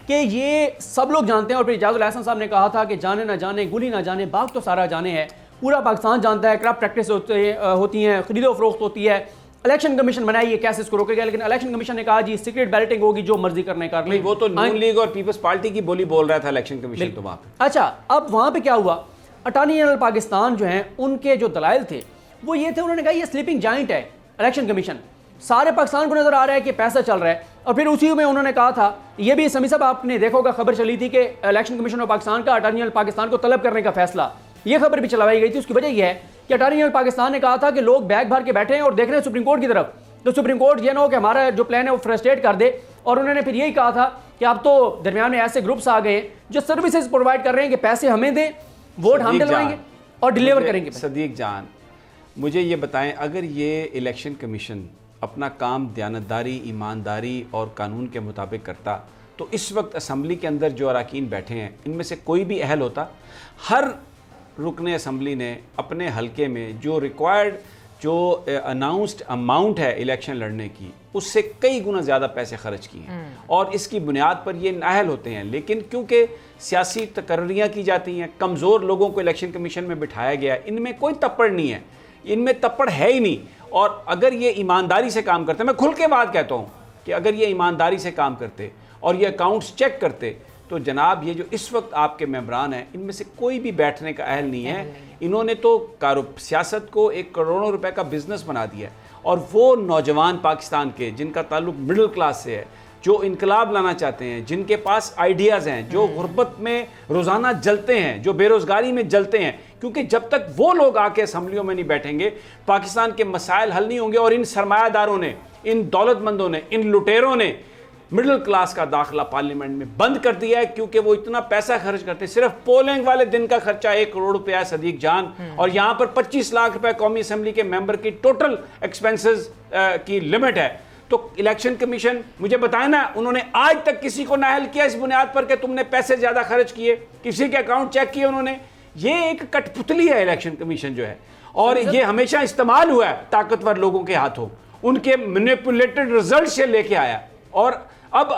कि ये सब लोग जानते हैं, और फिर इजाजुल हसन साहब ने कहा था कि जाने ना जाने, गुली ना जाने, बाग तो सारा जाने है, पूरा पाकिस्तान जानता है करप्ट प्रैक्टिस होती हैं, खरीदो फरोख्त होती है, इलेक्शन कमीशन बनाइए कैसे इसको रोकेगा। लेकिन इलेक्शन कमीशन ने कहा जी सीक्रेट बैलेटिंग होगी, जो मर्जी करने कर ले। वो तो नून लीग और पीपल्स पार्टी की बोली बोल रहा था इलेक्शन कमीशन तो वहाँ पे। अच्छा, अब वहाँ पे क्या हुआ, अटॉर्नी जनरल पाकिस्तान जो हैं उनके जो दलाइल थे वो ये थे, उन्होंने कहा ये स्लीपिंग जाइंट है इलेक्शन कमीशन, सारे पाकिस्तान को नजर आ रहा है कि पैसा चल रहा है। और फिर उसी में उन्होंने कहा था, ये भी समी साहब आपने देखा होगा, खबर चली थी कि इलेक्शन कमीशन ऑफ पाकिस्तान का अटॉर्नी जनरल पाकिस्तान को तलब करने का फैसला, ये खबर भी चलाई गई थी। उसकी वजह यह है कि अटॉर्नी जनरल पाकिस्तान ने कहा था कि लोग बैग भर के बैठे हैं और देख रहे हैं सुप्रीम कोर्ट की तरफ, तो सुप्रीम कोर्ट ये ना हो कि हमारा जो प्लान है वो फ्रस्ट्रेट कर दे। और उन्होंने फिर यही कहा था कि अब तो दरमियान में ऐसे ग्रुप्स आ गए जो सर्विसेज प्रोवाइड कर रहे हैं कि पैसे हमें दें, वोट हम दिलवाएंगे और डिलीवर करेंगे। सदीक जान, मुझे ये बताएं, अगर ये इलेक्शन कमीशन अपना काम दयानतदारी, ईमानदारी और कानून के मुताबिक करता, तो इस वक्त असम्बली के अंदर जो अरकान बैठे हैं इनमें से कोई भी अहल होता, हर रुकने असम्बली ने अपने हलके में जो रिक्वायर्ड जो अनाउंस्ड अमाउंट है इलेक्शन लड़ने की, उससे कई गुना ज़्यादा पैसे खर्च किए हैं, और इसकी बुनियाद पर ये नाअहल होते हैं। लेकिन क्योंकि सियासी तकर्रियाँ की जाती हैं, कमज़ोर लोगों को इलेक्शन कमीशन में बिठाया गया है, इनमें कोई तप्पड़ नहीं है, इनमें तप्पड़ है ही नहीं। और अगर ये ईमानदारी से काम करते, मैं खुल के बात कहता हूँ कि अगर ये ईमानदारी से काम करते और ये अकाउंट्स चेक करते, तो जनाब ये जो इस वक्त आपके मेंबरान हैं इनमें से कोई भी बैठने का अहल नहीं है। इन्होंने तो सियासत को एक करोड़ों रुपए का बिजनेस बना दिया है, और वो नौजवान पाकिस्तान के जिनका ताल्लुक मिडिल क्लास से है, जो इनकलाब लाना चाहते हैं, जिनके पास आइडियाज़ हैं, जो गुर्बत में रोज़ाना जलते हैं, जो बेरोज़गारी में जलते हैं, क्योंकि जब तक वो लोग आके असम्बलियों में नहीं बैठेंगे पाकिस्तान के मसाइल हल नहीं होंगे। और इन सरमायादारों ने, इन दौलतमंदों ने, इन लुटेरों ने मिडिल क्लास का दाखिला पार्लियामेंट में बंद कर दिया है, क्योंकि वो इतना पैसा खर्च करते हैं। सिर्फ पोलिंग वाले दिन का खर्चा 1 करोड़ रुपया है सदीक जान, और यहाँ पर 25 लाख रुपए कौमी असम्बली के मेंबर की टोटल एक्सपेंसेस की लिमिट है। तो इलेक्शन कमीशन मुझे बताए ना, उन्होंने आज तक किसी को नाअहल किया इस बुनियाद पर कि तुमने पैसे ज़्यादा खर्च किए, किसी के अकाउंट चेक किए उन्होंने? ये एक कठपुतली है इलेक्शन कमीशन जो है, और ये हमेशा इस्तेमाल हुआ है ताकतवर लोगों के हाथों, उनके मैनिपुलेटेड रिजल्ट से लेके आया। और अब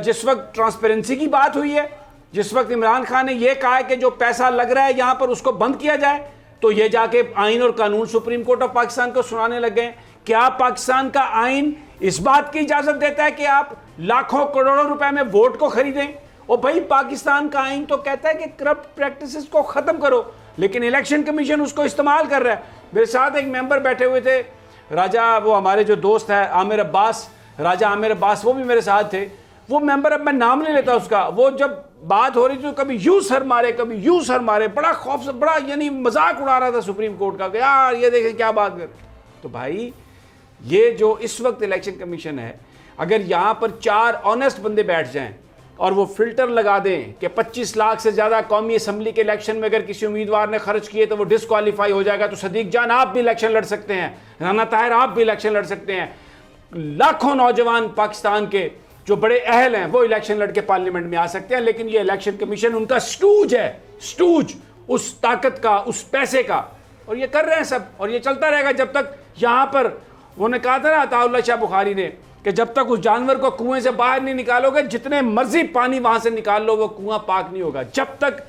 जिस वक्त ट्रांसपेरेंसी की बात हुई है, जिस वक्त इमरान खान ने यह कहा है कि जो पैसा लग रहा है यहां पर उसको बंद किया जाए, तो ये जाके आइन और कानून सुप्रीम कोर्ट ऑफ पाकिस्तान को सुनाने लग गए। क्या पाकिस्तान का आइन इस बात की इजाजत देता है कि आप लाखों करोड़ों रुपए में वोट को खरीदें? और भाई पाकिस्तान का आइन तो कहता है कि करप्ट प्रैक्टिसेस को खत्म करो, लेकिन इलेक्शन कमीशन उसको इस्तेमाल कर रहा है। मेरे साथ एक मेंबर बैठे हुए थे, राजा, वो हमारे जो दोस्त है आमिर अब्बास, राजा आमिर अब्बास, वो भी मेरे साथ थे। वो मेंबर, अब मैं नाम नहीं लेता उसका, वो जब बात हो रही थी तो कभी यूं सर मारे, कभी यूं सर मारे, बड़ा खौफ से, बड़ा यानी मजाक उड़ा रहा था सुप्रीम कोर्ट का, यार ये देखें क्या बात कर। तो भाई ये जो इस वक्त इलेक्शन कमीशन है, अगर यहाँ पर 4 ऑनेस्ट बंदे बैठ जाएं और वो फिल्टर लगा दें कि 25 लाख से ज़्यादा कौमी असम्बली के इलेक्शन में अगर किसी उम्मीदवार ने खर्च किए तो वो डिस्क्वालीफाई हो जाएगा, तो सदीक जान आप भी इलेक्शन लड़ सकते हैं, राना ताहिर आप भी इलेक्शन लड़ सकते हैं। लाखों नौजवान पाकिस्तान के जो बड़े अहल हैं वो इलेक्शन लड़ के पार्लियामेंट में आ सकते हैं, लेकिन ये इलेक्शन कमीशन उनका स्टूज है, स्टूज उस ताकत का, उस पैसे का, और ये कर रहे हैं सब, और ये चलता रहेगा जब तक यहाँ पर उन्होंने कहा था ना अताउल्लाह शाह बुखारी ने कि जब तक उस जानवर को कुएं से बाहर नहीं निकालोगे, जितने मर्जी पानी वहां से निकाल लो, वो कुआं पाक नहीं होगा। जब तक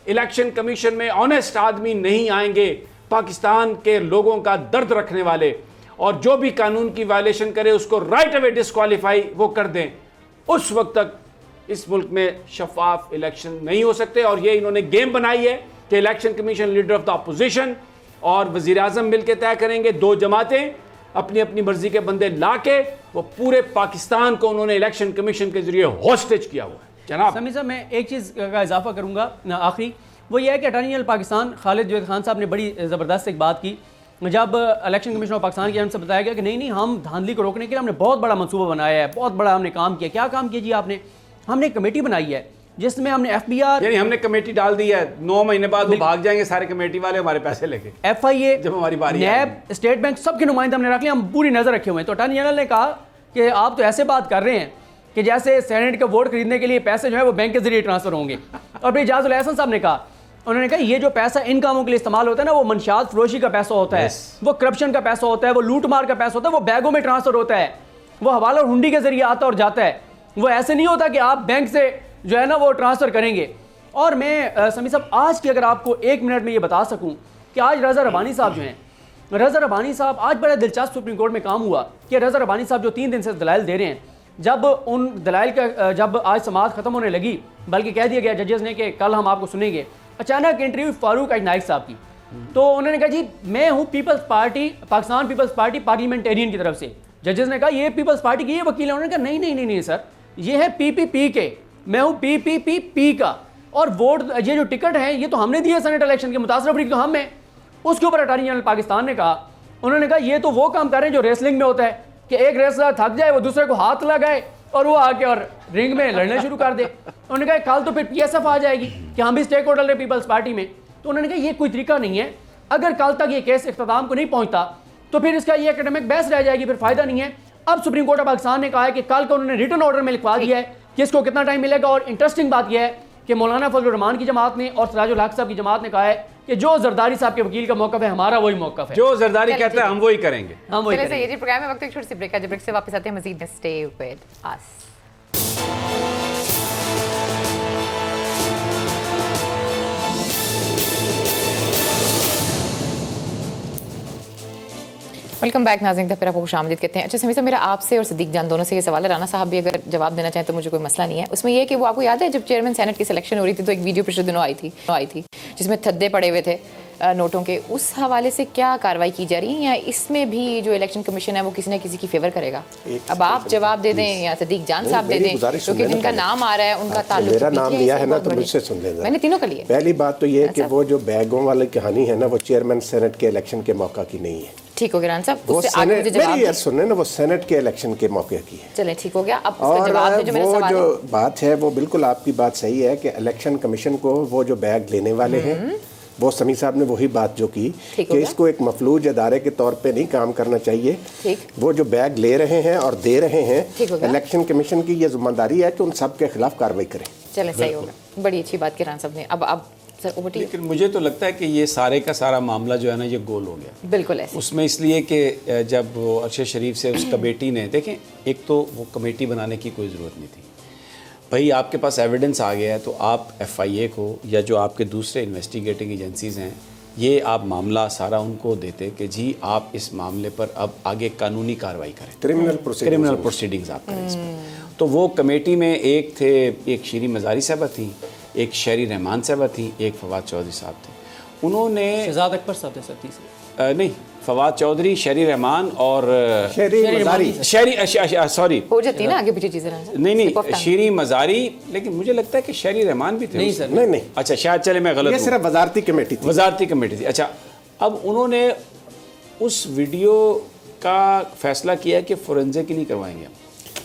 इलेक्शन कमीशन में ऑनेस्ट आदमी नहीं आएंगे, पाकिस्तान के लोगों का दर्द रखने वाले, और जो भी कानून की वायलेशन करे उसको राइट अवे डिस्क्वालीफाई वो कर दें, उस वक्त तक इस मुल्क में शफाफ इलेक्शन नहीं हो सकते। और ये इन्होंने गेम बनाई है कि election commission, leader of the opposition और वजीर आजम मिल के तय करेंगे, 2 जमातें अपनी अपनी मर्जी के बंदे ला के वो पूरे पाकिस्तान को उन्होंने इलेक्शन कमीशन के जरिए हॉस्टेज किया हुआ है। जनाब समी साहब, मैं एक चीज़ का इजाफा करूंगा आखिरी, वो ये है कि अटॉर्नी जनरल पाकिस्तान खालिद जवेद खान साहब ने बड़ी ज़बरदस्त एक बात की जब इलेक्शन कमीशन ऑफ पाकिस्तान की जानब से बताया गया कि नहीं हम धांधली को रोकने के लिए हमने बहुत बड़ा मंसूबा बनाया है, बहुत बड़ा हमने काम किया। क्या काम किया जी आपने? हमने एक कमेटी बनाई है जिसमें हमने FBR, यानी हमने कमेटी डाल दी है, 9 महीने बाद वो भाग जाएंगे सारे कमेटी वाले हमारे पैसे लेके, FIA, जब हमारी बारी नैब, स्टेट बैंक, सबके नुमाइंदे हमने रख लिया, हम पूरी नज़र रखे हुए हैं। तो अटॉर्नी जनरल ने कहा कि आप तो ऐसे बात कर रहे हैं कि जैसे सेनेट का वोट खरीदने के लिए पैसे जो है वो बैंक के जरिए ट्रांसफर होंगे। और फिर इजाज़ुल एहसन साहब ने कहा, उन्होंने कहा ये जो पैसा इन कामों के लिए इस्तेमाल होता है ना, वो मंशियात फरोशी का पैसा होता है, वो करप्शन का पैसा होता है, वो लूट मार का पैसा होता है, वो बैगों में ट्रांसफर होता है, वो हवाला और हुंडी के जरिए आता और जाता है। वो ऐसे नहीं होता कि आप बैंक से जो है ना वो ट्रांसफर करेंगे। और मैं समी साहब आज की अगर आपको 1 मिनट में ये बता सकूं कि आज रज़ा रब्बानी साहब जो हैं, रज़ा रब्बानी साहब आज बड़ा दिलचस्प सुप्रीम कोर्ट में काम हुआ कि रज़ा रब्बानी साहब जो 3 दिन से दलाइल दे रहे हैं, जब उन दलाइल का जब आज समाअत ख़त्म होने लगी, बल्कि कह दिया गया जजेस ने कि कल हम आपको सुनेंगे, अचानक इंटरव्यू फारूक नाइक साहब की, तो उन्होंने कहा जी मैं हूँ Peoples Party, Pakistan Peoples Party Parliamentarian की तरफ से। जजेस ने कहा ये पीपल्स पार्टी की ये वकील है। उन्होंने कहा नहीं नहीं नहीं नहीं सर, ये है PPP के, मैं हूँ PPP का, और वोट ये जो टिकट है ये तो हमने दिया सेनेट इलेक्शन के, मुतासर अफरीदी तो हम हैं। उसके ऊपर अटॉर्नी जनरल पाकिस्तान ने कहा, उन्होंने कहा ये तो वो काम कर रहे हैं जो रेसलिंग में होता है कि एक रेसलर थक जाए, वो दूसरे को हाथ लगाए और वो आके और रिंग में लड़ना शुरू कर दे। उन्होंने कहा कल तो फिर PSF आ जाएगी कि हम भी स्टेक होल्डर है पीपल्स पार्टी में। तो उन्होंने कहा ये कोई तरीका नहीं है, अगर कल तक ये केस इख्तिताम को नहीं पहुंचता तो फिर इसका ये एकेडमिक बहस रह जाएगी, फिर फायदा नहीं है। अब सुप्रीम कोर्ट ऑफ पाकिस्तान ने कहा है कि कल को उन्होंने रिटन ऑर्डर में लिखवा दिया है कि इसको कितना टाइम मिलेगा। और इंटरेस्टिंग बात यह है कि मौलाना फजलुर रहमान की जमात ने और सिराजुल हक साहब की जमात ने कहा है कि जो जरदारी साहब के वकील का मौक़िफ़ है हमारा वही मौक़िफ़ है, जो जरदारी कहता है हम वही करेंगे, हम वही करेंगे। ये प्रोग्राम में वक्त एक छोटी सी ब्रेक है, जब ब्रेक से वापस आते हैं मजीद में, stay with us. Welcome back नाज़रीन, फिर आपको खुशामदीद कहते हैं। अच्छा समी साहब, मेरा आपसे और सदीक जान दोनों से ये सवाल है, राना साहब भी अगर जवाब देना चाहें तो मुझे कोई मसला नहीं है। उसमें यह है कि वो आपको याद है जब चेयरमैन सेनेट की सिलेक्शन हो रही थी तो एक वीडियो पिछले दिनों आई थी जिसमें थद्दे पड़े हुए थे नोटों के, उस हवाले से क्या कार्रवाई की जा रही है, या इसमें भी जो इलेक्शन कमीशन है वो किसी न किसी की फेवर करेगा? अब आप जवाब दे दें या सदीक जान साहब दे दें, क्योंकि जिनका नाम आ रहा है उनका ताल्लुक मेरा नाम लिया है ना, तो मुझसे सुन लेना। मैंने तीनों का लिया। पहली बात तो ये है कि वो जो बैगों वाली कहानी है ना, वो चेयरमैन सेनेट के इलेक्शन के मौका की नहीं है। ठीक हो गया राना साहब, वो उससे आगे मुझे जवाब मेरी सुनने ना, वो सेनेट के इलेक्शन के मौके की है। चलें ठीक हो गया, अब उसका और जवाब जो मेरा वो सवाल जो है। बात है वो बिल्कुल आपकी बात सही है कि इलेक्शन कमीशन को वो जो बैग लेने वाले हैं, वो समी साहब ने वही बात जो की कि इसको एक मफलूज अदारे के तौर पे नहीं काम करना चाहिए। वो जो बैग ले रहे हैं और दे रहे हैं, इलेक्शन कमीशन की ये जिम्मेदारी है कि उन सब के खिलाफ कार्रवाई करें। चलें सही होगा, बड़ी अच्छी बात की राना साहब ने। अब लेकिन मुझे तो लगता है कि ये सारे का सारा मामला जो है ना ये गोल हो गया। बिल्कुल ऐसे उसमें इसलिए कि जब वो अरशद शरीफ से उस कमेटी ने, देखें एक तो वो कमेटी बनाने की कोई ज़रूरत नहीं थी भाई, आपके पास एविडेंस आ गया है तो आप FIA को या जो आपके दूसरे इन्वेस्टिगेटिंग एजेंसीज़ हैं, ये आप मामला सारा उनको देते कि जी आप इस मामले पर अब आगे कानूनी कार्रवाई करें, क्रिमिनल प्रोसीडिंग्स आप करें इस पर। तो वो कमेटी में एक थे, एक शीरी मज़ारी साहबा थी, एक शहरी रहमान साहबा थी, एक फवाद चौधरी साहब थे। उन्होंने शहजाद अकबर साहब थे सर तीसरे, नहीं फवाद चौधरी, शहरी रहमान और सॉरी हो जाती है ना आगे पीछे चीजें। नहीं शहरी मज़ारी, लेकिन मुझे लगता है कि शहरी रहमान भी थे। नहीं सर, नहीं अच्छा शायद, चले मैं गलत, ये सिर्फ वजारती कमेटी थी। वजारती कमेटी थी। अच्छा, अब उन्होंने उस वीडियो का फैसला किया है कि फोरेंसिक ही नहीं करवाएंगे हम।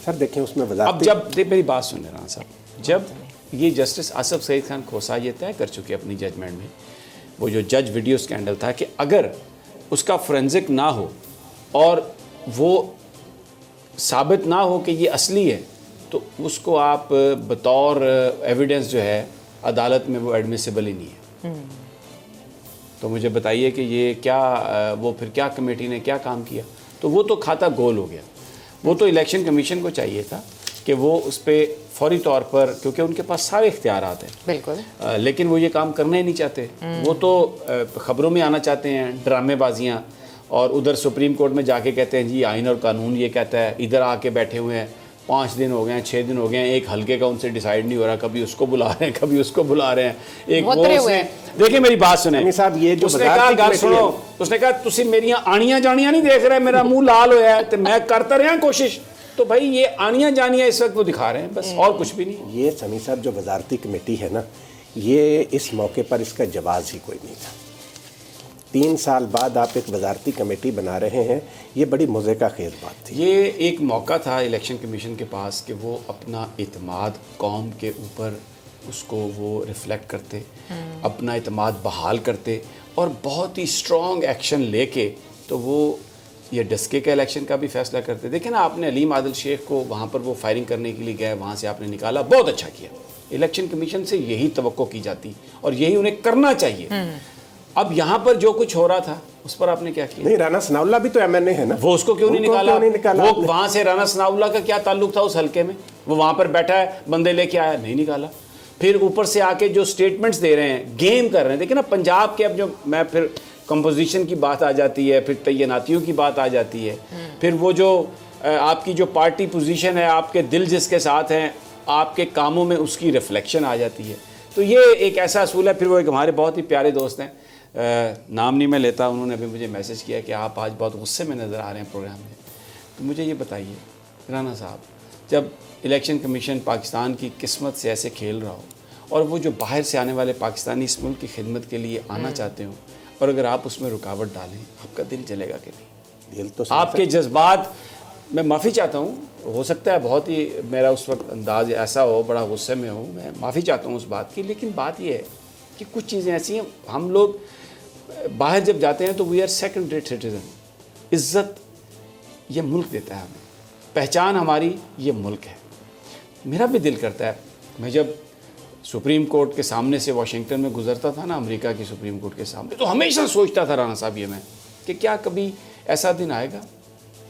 सर देखिए उसमें अब जब मेरी बात सुन लेना साहब, जब ये जस्टिस आसफ सईद खान खोसा ये तय कर चुके अपनी जजमेंट में, वो जो जज वीडियो स्कैंडल था, कि अगर उसका फोरेंसिक ना हो और वो साबित ना हो कि ये असली है, तो उसको आप बतौर एविडेंस जो है अदालत में वो एडमिसिबल ही नहीं है। तो मुझे बताइए कि ये क्या वो फिर क्या कमेटी ने क्या काम किया? तो वो तो खाता गोल हो गया। वो तो इलेक्शन कमीशन को चाहिए था कि वो उस पर फौरी तौर पर, क्योंकि उनके पास सारे इख्तियारात हैं बिल्कुल, लेकिन वो ये काम करना ही नहीं चाहते। वो तो ख़बरों में आना चाहते हैं, ड्रामेबाजियाँ, और उधर सुप्रीम कोर्ट में जाके कहते हैं जी आइन और कानून ये कहता है, इधर आके बैठे हुए हैं 5 दिन हो गए हैं, 6 दिन हो गए हैं, एक हल्के का उनसे डिसाइड नहीं हो रहा, कभी उसको बुला रहे हैं, कभी उसको बुला रहे हैं। एक वो देखिए मेरी बात सुने साहब, ये जो उसने कहा गल सुनो, उसने कहा तुसी मेरियां आनियां जानियां नहीं देख रहे, मेरा मुंह लाल होया है, तो मैं करता रहा कोशिश। तो भाई ये आनियां जानियां इस वक्त वो दिखा रहे हैं, बस और कुछ भी नहीं। ये समी साहब जो वजारती कमेटी है ना, ये इस मौके पर इसका जवाब ही कोई नहीं था। 3 साल बाद आप एक वजारती कमेटी बना रहे हैं, ये बड़ी मज़े का खेल बात थी। ये एक मौका था इलेक्शन कमीशन के पास कि वो अपना इत्मीनाद कौम के ऊपर उसको वो रिफ्लेक्ट करते, अपना इत्मीनाद बहाल करते और बहुत ही स्ट्रॉन्ग एक्शन लेके तो वो ये डस्के का इलेक्शन का भी फैसला करते। देखें ना, आपने अलीम आदिल शेख को वहाँ पर वो फायरिंग करने के लिए गए, वहाँ से आपने निकाला, बहुत अच्छा किया। इलेक्शन कमीशन से यही तवक्को की जाती और यही उन्हें करना चाहिए। अब यहाँ पर जो कुछ हो रहा था उस पर आपने क्या किया? नहीं, राना सनाउल्लाह भी तो एमएनए है ना, वो उसको क्यों नहीं निकाला? वो वहाँ से राना सनाउल्लाह का क्या ताल्लुक था उस हल्के में? वो वहाँ पर बैठा है, बंदे लेके आया, नहीं निकाला। फिर ऊपर से आके जो स्टेटमेंट्स दे रहे हैं, गेम कर रहे हैं। देखिए ना, पंजाब के अब जो मैं फिर कंपोजिशन की बात आ जाती है, फिर तैनातियों की बात आ जाती है, फिर वो जो आपकी जो पार्टी पोजीशन है, आपके दिल जिसके साथ हैं, आपके कामों में उसकी रिफ्लेक्शन आ जाती है। तो ये एक ऐसा असूल है। फिर वो एक हमारे बहुत ही प्यारे दोस्त हैं, नाम नहीं मैं लेता, उन्होंने अभी मुझे मैसेज किया कि आप आज बहुत गुस्से में नज़र आ रहे हैं प्रोग्राम में। तो मुझे ये बताइए राना साहब, जब इलेक्शन कमीशन पाकिस्तान की किस्मत से ऐसे खेल रहा हो और वो जो बाहर से आने वाले पाकिस्तानी इस मुल्क की खिदमत के लिए आना चाहते हो, और अगर आप उसमें रुकावट डालें, आपका दिल चलेगा कि नहीं? दिल तो आपके जज्बात, मैं माफ़ी चाहता हूँ, हो सकता है बहुत ही मेरा उस वक्त अंदाज ऐसा हो, बड़ा गुस्से में हो, मैं माफ़ी चाहता हूँ उस बात की। लेकिन बात यह है कि कुछ चीज़ें ऐसी हैं, हम लोग बाहर जब जाते हैं तो we are second rate citizen. इज़्ज़त ये मुल्क देता है हमें, पहचान हमारी ये मुल्क है। मेरा भी दिल करता है, मैं जब सुप्रीम कोर्ट के सामने से वाशिंगटन में गुजरता था ना, अमेरिका की सुप्रीम कोर्ट के सामने, तो हमेशा सोचता था राना साहब ये मैं कि क्या कभी ऐसा दिन आएगा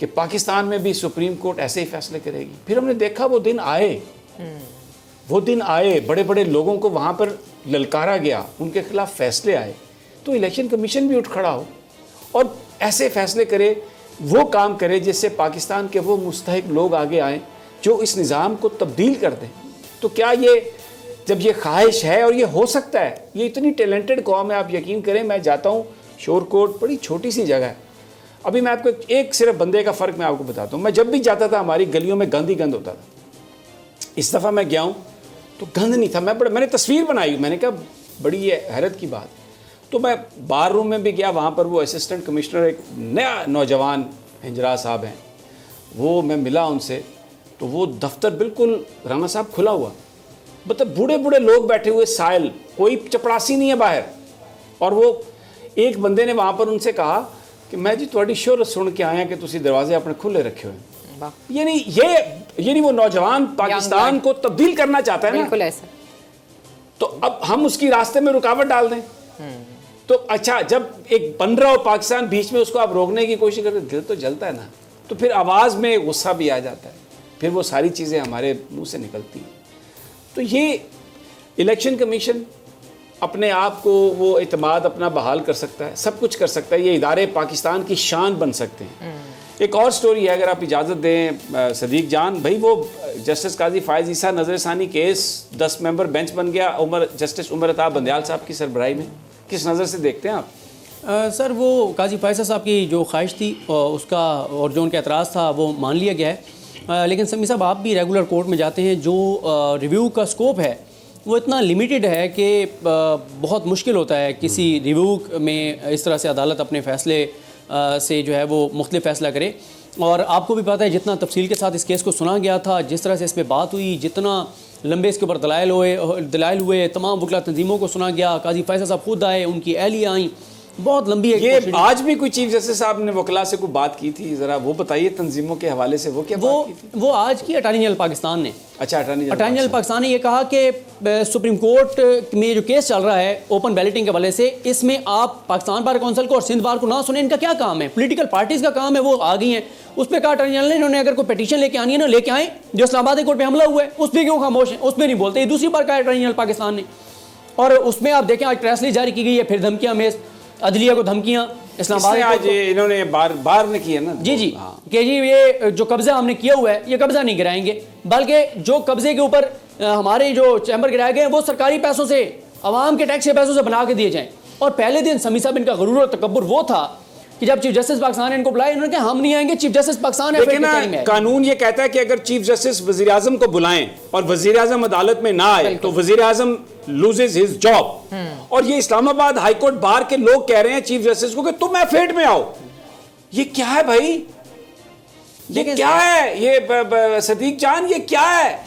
कि पाकिस्तान में भी सुप्रीम कोर्ट ऐसे ही फैसले करेगी। फिर हमने देखा वो दिन आए, वो दिन आए, बड़े बड़े लोगों को वहाँ पर ललकारा गया, उनके खिलाफ फैसले आए। तो इलेक्शन कमीशन भी उठ खड़ा हो और ऐसे फैसले करे, वो काम करे जिससे पाकिस्तान के वो मुस्तहिक लोग आगे आएँ जो इस निज़ाम को तब्दील कर दें। तो क्या ये, जब ये ख्वाहिश है और ये हो सकता है, ये इतनी टैलेंटेड कौम है, आप यकीन करें, मैं जाता हूँ शोरकोट, बड़ी छोटी सी जगह है। अभी मैं आपको एक सिर्फ बंदे का फ़र्क मैं आपको बताता हूँ। मैं जब भी जाता था हमारी गलियों में गंद ही गंद होता था। इस दफ़ा मैं गया हूँ तो गंद नहीं था। मैंने तस्वीर बनाई, मैंने कहा बड़ी ये हैरत की बात। तो मैं बार रूम में भी गया, वहाँ पर वो असिस्टेंट कमिश्नर एक नया नौजवान हिंजरा साहब हैं, वो मैं मिला उनसे, तो वो दफ्तर बिल्कुल राना साहब खुला हुआ, मतलब बूढ़े बूढ़े लोग बैठे हुए, साइल, कोई चपड़ासी नहीं है बाहर। और वो एक बंदे ने वहाँ पर उनसे कहा कि मैं जी थोड़ी शोर सुन के आया कि तुसी दरवाजे अपने खुले रखे हुए। ये नहीं वो नौजवान पाकिस्तान को तब्दील करना चाहता है ना, बिल्कुल ऐसा। तो अब हम उसकी रास्ते में रुकावट डाल दें तो अच्छा, जब एक बन रहा हो पाकिस्तान, बीच में उसको आप रोकने की कोशिश करते, दिल तो जलता है ना। तो फिर आवाज़ में गुस्सा भी आ जाता है, फिर वो सारी चीज़ें हमारे मुंह से निकलती हैं। तो ये इलेक्शन कमीशन अपने आप को वो इत्मीनाद अपना बहाल कर सकता है, सब कुछ कर सकता है, ये इदारे पाकिस्तान की शान बन सकते हैं। एक और स्टोरी है, अगर आप इजाज़त दें सदीक जान भाई, वो जस्टिस काजी फायज़ ईसा नज़रसानी केस 10 मेंबर बेंच बन गया जस्टिस उमर अता बंदयाल साहब की सरबराही में, किस नज़र से देखते हैं आप? सर, वो काजी फायज़ साहब की जो ख्वाहिश थी उसका और जो उनका एतराज़ था वो मान लिया गया है। लेकिन समी साहब, आप भी रेगुलर कोर्ट में जाते हैं, जो रिव्यू का स्कोप है वो इतना लिमिटेड है कि बहुत मुश्किल होता है किसी रिव्यू में इस तरह से अदालत अपने फ़ैसले से जो है वो मुख्तलिफ फ़ैसला करे। और आपको भी पता है जितना तफसील के साथ इस केस को सुना गया था, जिस तरह से इस पर बात हुई, जितना लंबे इसके ऊपर दलाइल हुए, तमाम वकला तंजीमों को सुना गया, काजी फैसल साहब खुद आए, उनकी एहलियाँ आई, बहुत लंबी है। ये आज भी कोई चीफ जस्टिस साहब ने वकला से कोई बात की थी, जरा वो बताइए तंजीमों के हवाले से, वो क्या बात की थी? वो आज की अटॉर्नी जनरल पाकिस्तान ने, अच्छा, अटॉर्नी जनरल पाकिस्तान ने ये कहा कि सुप्रीम कोर्ट में जो केस चल रहा है ओपन बैलेटिंग के हवाले से, इसमें आप पाकिस्तान बार काउंसिल को और सिंध बार को ना सुने, इनका क्या काम है? पॉलिटिकल पार्टीज का काम है, वो आ गई हैं। उस पर कहा अटॉर्नी जनरल ने, इन्होंने अगर कोई पिटीशन लेके आनी है ना, लेके आए। जो इस्लामाबाद कोर्ट पे हमला हुआ है उस पर क्यों खामोश है? उस पर नहीं बोलते। ये दूसरी बार कहा अटॉर्नी जनरल पाकिस्तान ने। और उसमें आप देखें आज प्रेस रिलीज जारी की गई है, फिर धमकियां में अदलिया को धमकियां इस्लामाबाद आज इन्होंने बार ने किया ना। जी कि जी ये जो कब्जा हमने किया हुआ है, ये कब्जा नहीं गिराएंगे, बल्कि जो कब्जे के ऊपर हमारे जो चैम्बर गिराए गए वो सरकारी पैसों से, अवाम के टैक्स के पैसों से बना के दिए जाएं। और पहले दिन समी साहब इनका गुरूर और तकब्बुर वो था कि जब चीफ जस्टिस पाकिस्तान ने इनको बुलाया, इन्होंने कहा हम नहीं आएंगे, चीफ जस्टिस पाकिस्तान है। कानून ये कहता है कि अगर चीफ जस्टिस वजीर आजम को बुलाएं और वजीर आजम अदालत में ना आए तो वजीर आजम लूजेज हिज जॉब। और ये इस्लामाबाद हाईकोर्ट बार के लोग कह रहे हैं चीफ जस्टिस को कि तुम एफेड में आओ। ये क्या है भाई? ये क्या है? ये सदीक जान, ये क्या है?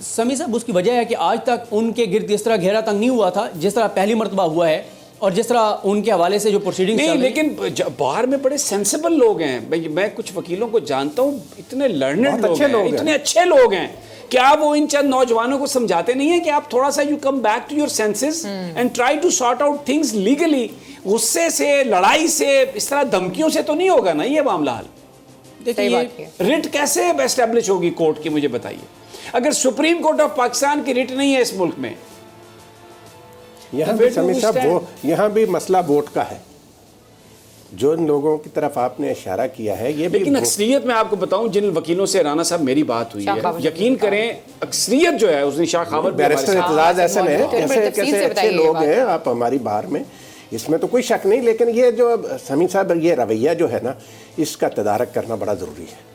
समी साहब, उसकी वजह है कि आज तक उनके गिर्द इस तरह घेरा तंग नहीं हुआ था जिस तरह पहली मरतबा हुआ है, और जिस तरह उनके हवाले से जो प्रोसीडिंग नहीं, लेकिन बाहर में बड़े सेंसिबल लोग हैं। मैं कुछ वकीलों को जानता हूं, इतने लर्नेड लोग हैं, इतने अच्छे लोग हैं। क्या वो इन चंद नौजवानों को समझाते नहीं है कि आप थोड़ा सा you come back to your senses and try to sort out things legally? गुस्से से, लड़ाई से, इस तरह धमकियों से तो नहीं होगा ना ये मामला हल। देखिए, रिट कैसे एस्टेब्लिश होगी कोर्ट की, मुझे बताइए। अगर सुप्रीम कोर्ट ऑफ पाकिस्तान की रिट नहीं है इस मुल्क में, यहाँ भी मसला वोट का है, जो इन लोगों की तरफ आपने इशारा किया है। ये लेकिन अक्सरियत में आपको बताऊं, जिन वकीलों से राना साहब मेरी बात हुई है, यकीन करें अक्सरियत जो है उसने शाह खावर बैरिस्टर इत्तेजाज ऐसे कैसे अच्छे लोग हैं आप हमारी बार में, इसमें तो कोई शक नहीं। लेकिन ये जो समी साहब ये रवैया जो है ना, इसका तदारक करना बड़ा ज़रूरी है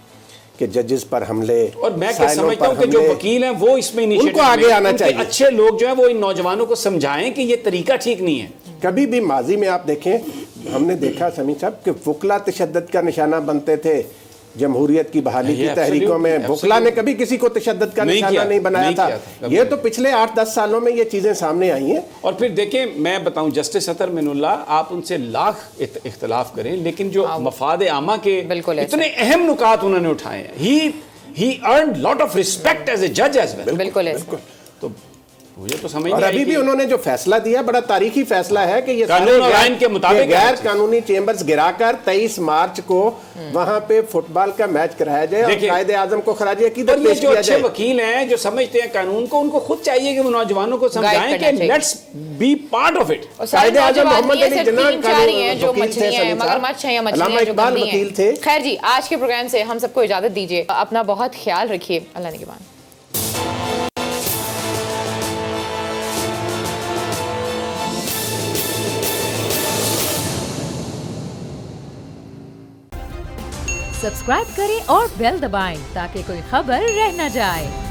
कि जजेस पर हमले, और मैं क्या समझता हूं कि जो वकील हैं वो इसमें उनको आगे आना चाहिए। अच्छे लोग जो हैं वो इन नौजवानों को समझाएं कि ये तरीका ठीक नहीं है। कभी भी माजी में आप देखें, हमने देखा समी साहब कि वकला तशद्दुद का निशाना बनते थे। जमहूरियत की बहाली की तहरीकों में वकला ने कभी किसी को तशद्दुद का निशाना नहीं बनाया था। ये तो पिछले 8-10 सालों में ये चीज़ें सामने आई हैं। और फिर देखें, मैं बताऊं, जस्टिस अतर मिनुल्लाह, आप उनसे लाख इख्तलाफ करें, लेकिन जो मफाद आमा के इतने अहम नुकात उन्होंने उठाए हैं, he earned lot of respect as a जज एज वेल। बिल्कुल। तो मुझे तो समझ और अभी भी उन्होंने जो फैसला दिया, बड़ा तारीखी फैसला है कि ये कानून और आइन के मुताबिक गैर कानूनी चेंबर्स गिराकर 23 मार्च को वहां पे फुटबॉल का मैच कराया जाए और कायदे आजम को खराज अकीदत पेश किया जाए। जो अच्छे वकील हैं, जो समझते हैं कानून को, उनको खुद चाहिए कि वो नौजवानों को समझाएं कि let's be part of it. कायदे आजम मोहम्मद अली जिन्ना जो मछलियां हैं, मगरमच्छ हैं या मछलियां जो वकील थे। खैर जी, आज के प्रोग्राम से हम सबको इजाजत दीजिए। अपना बहुत ख्याल रखिए। अल्लाह निगहबान। सब्सक्राइब करें और बेल दबाएं ताकि कोई खबर रह न जाए।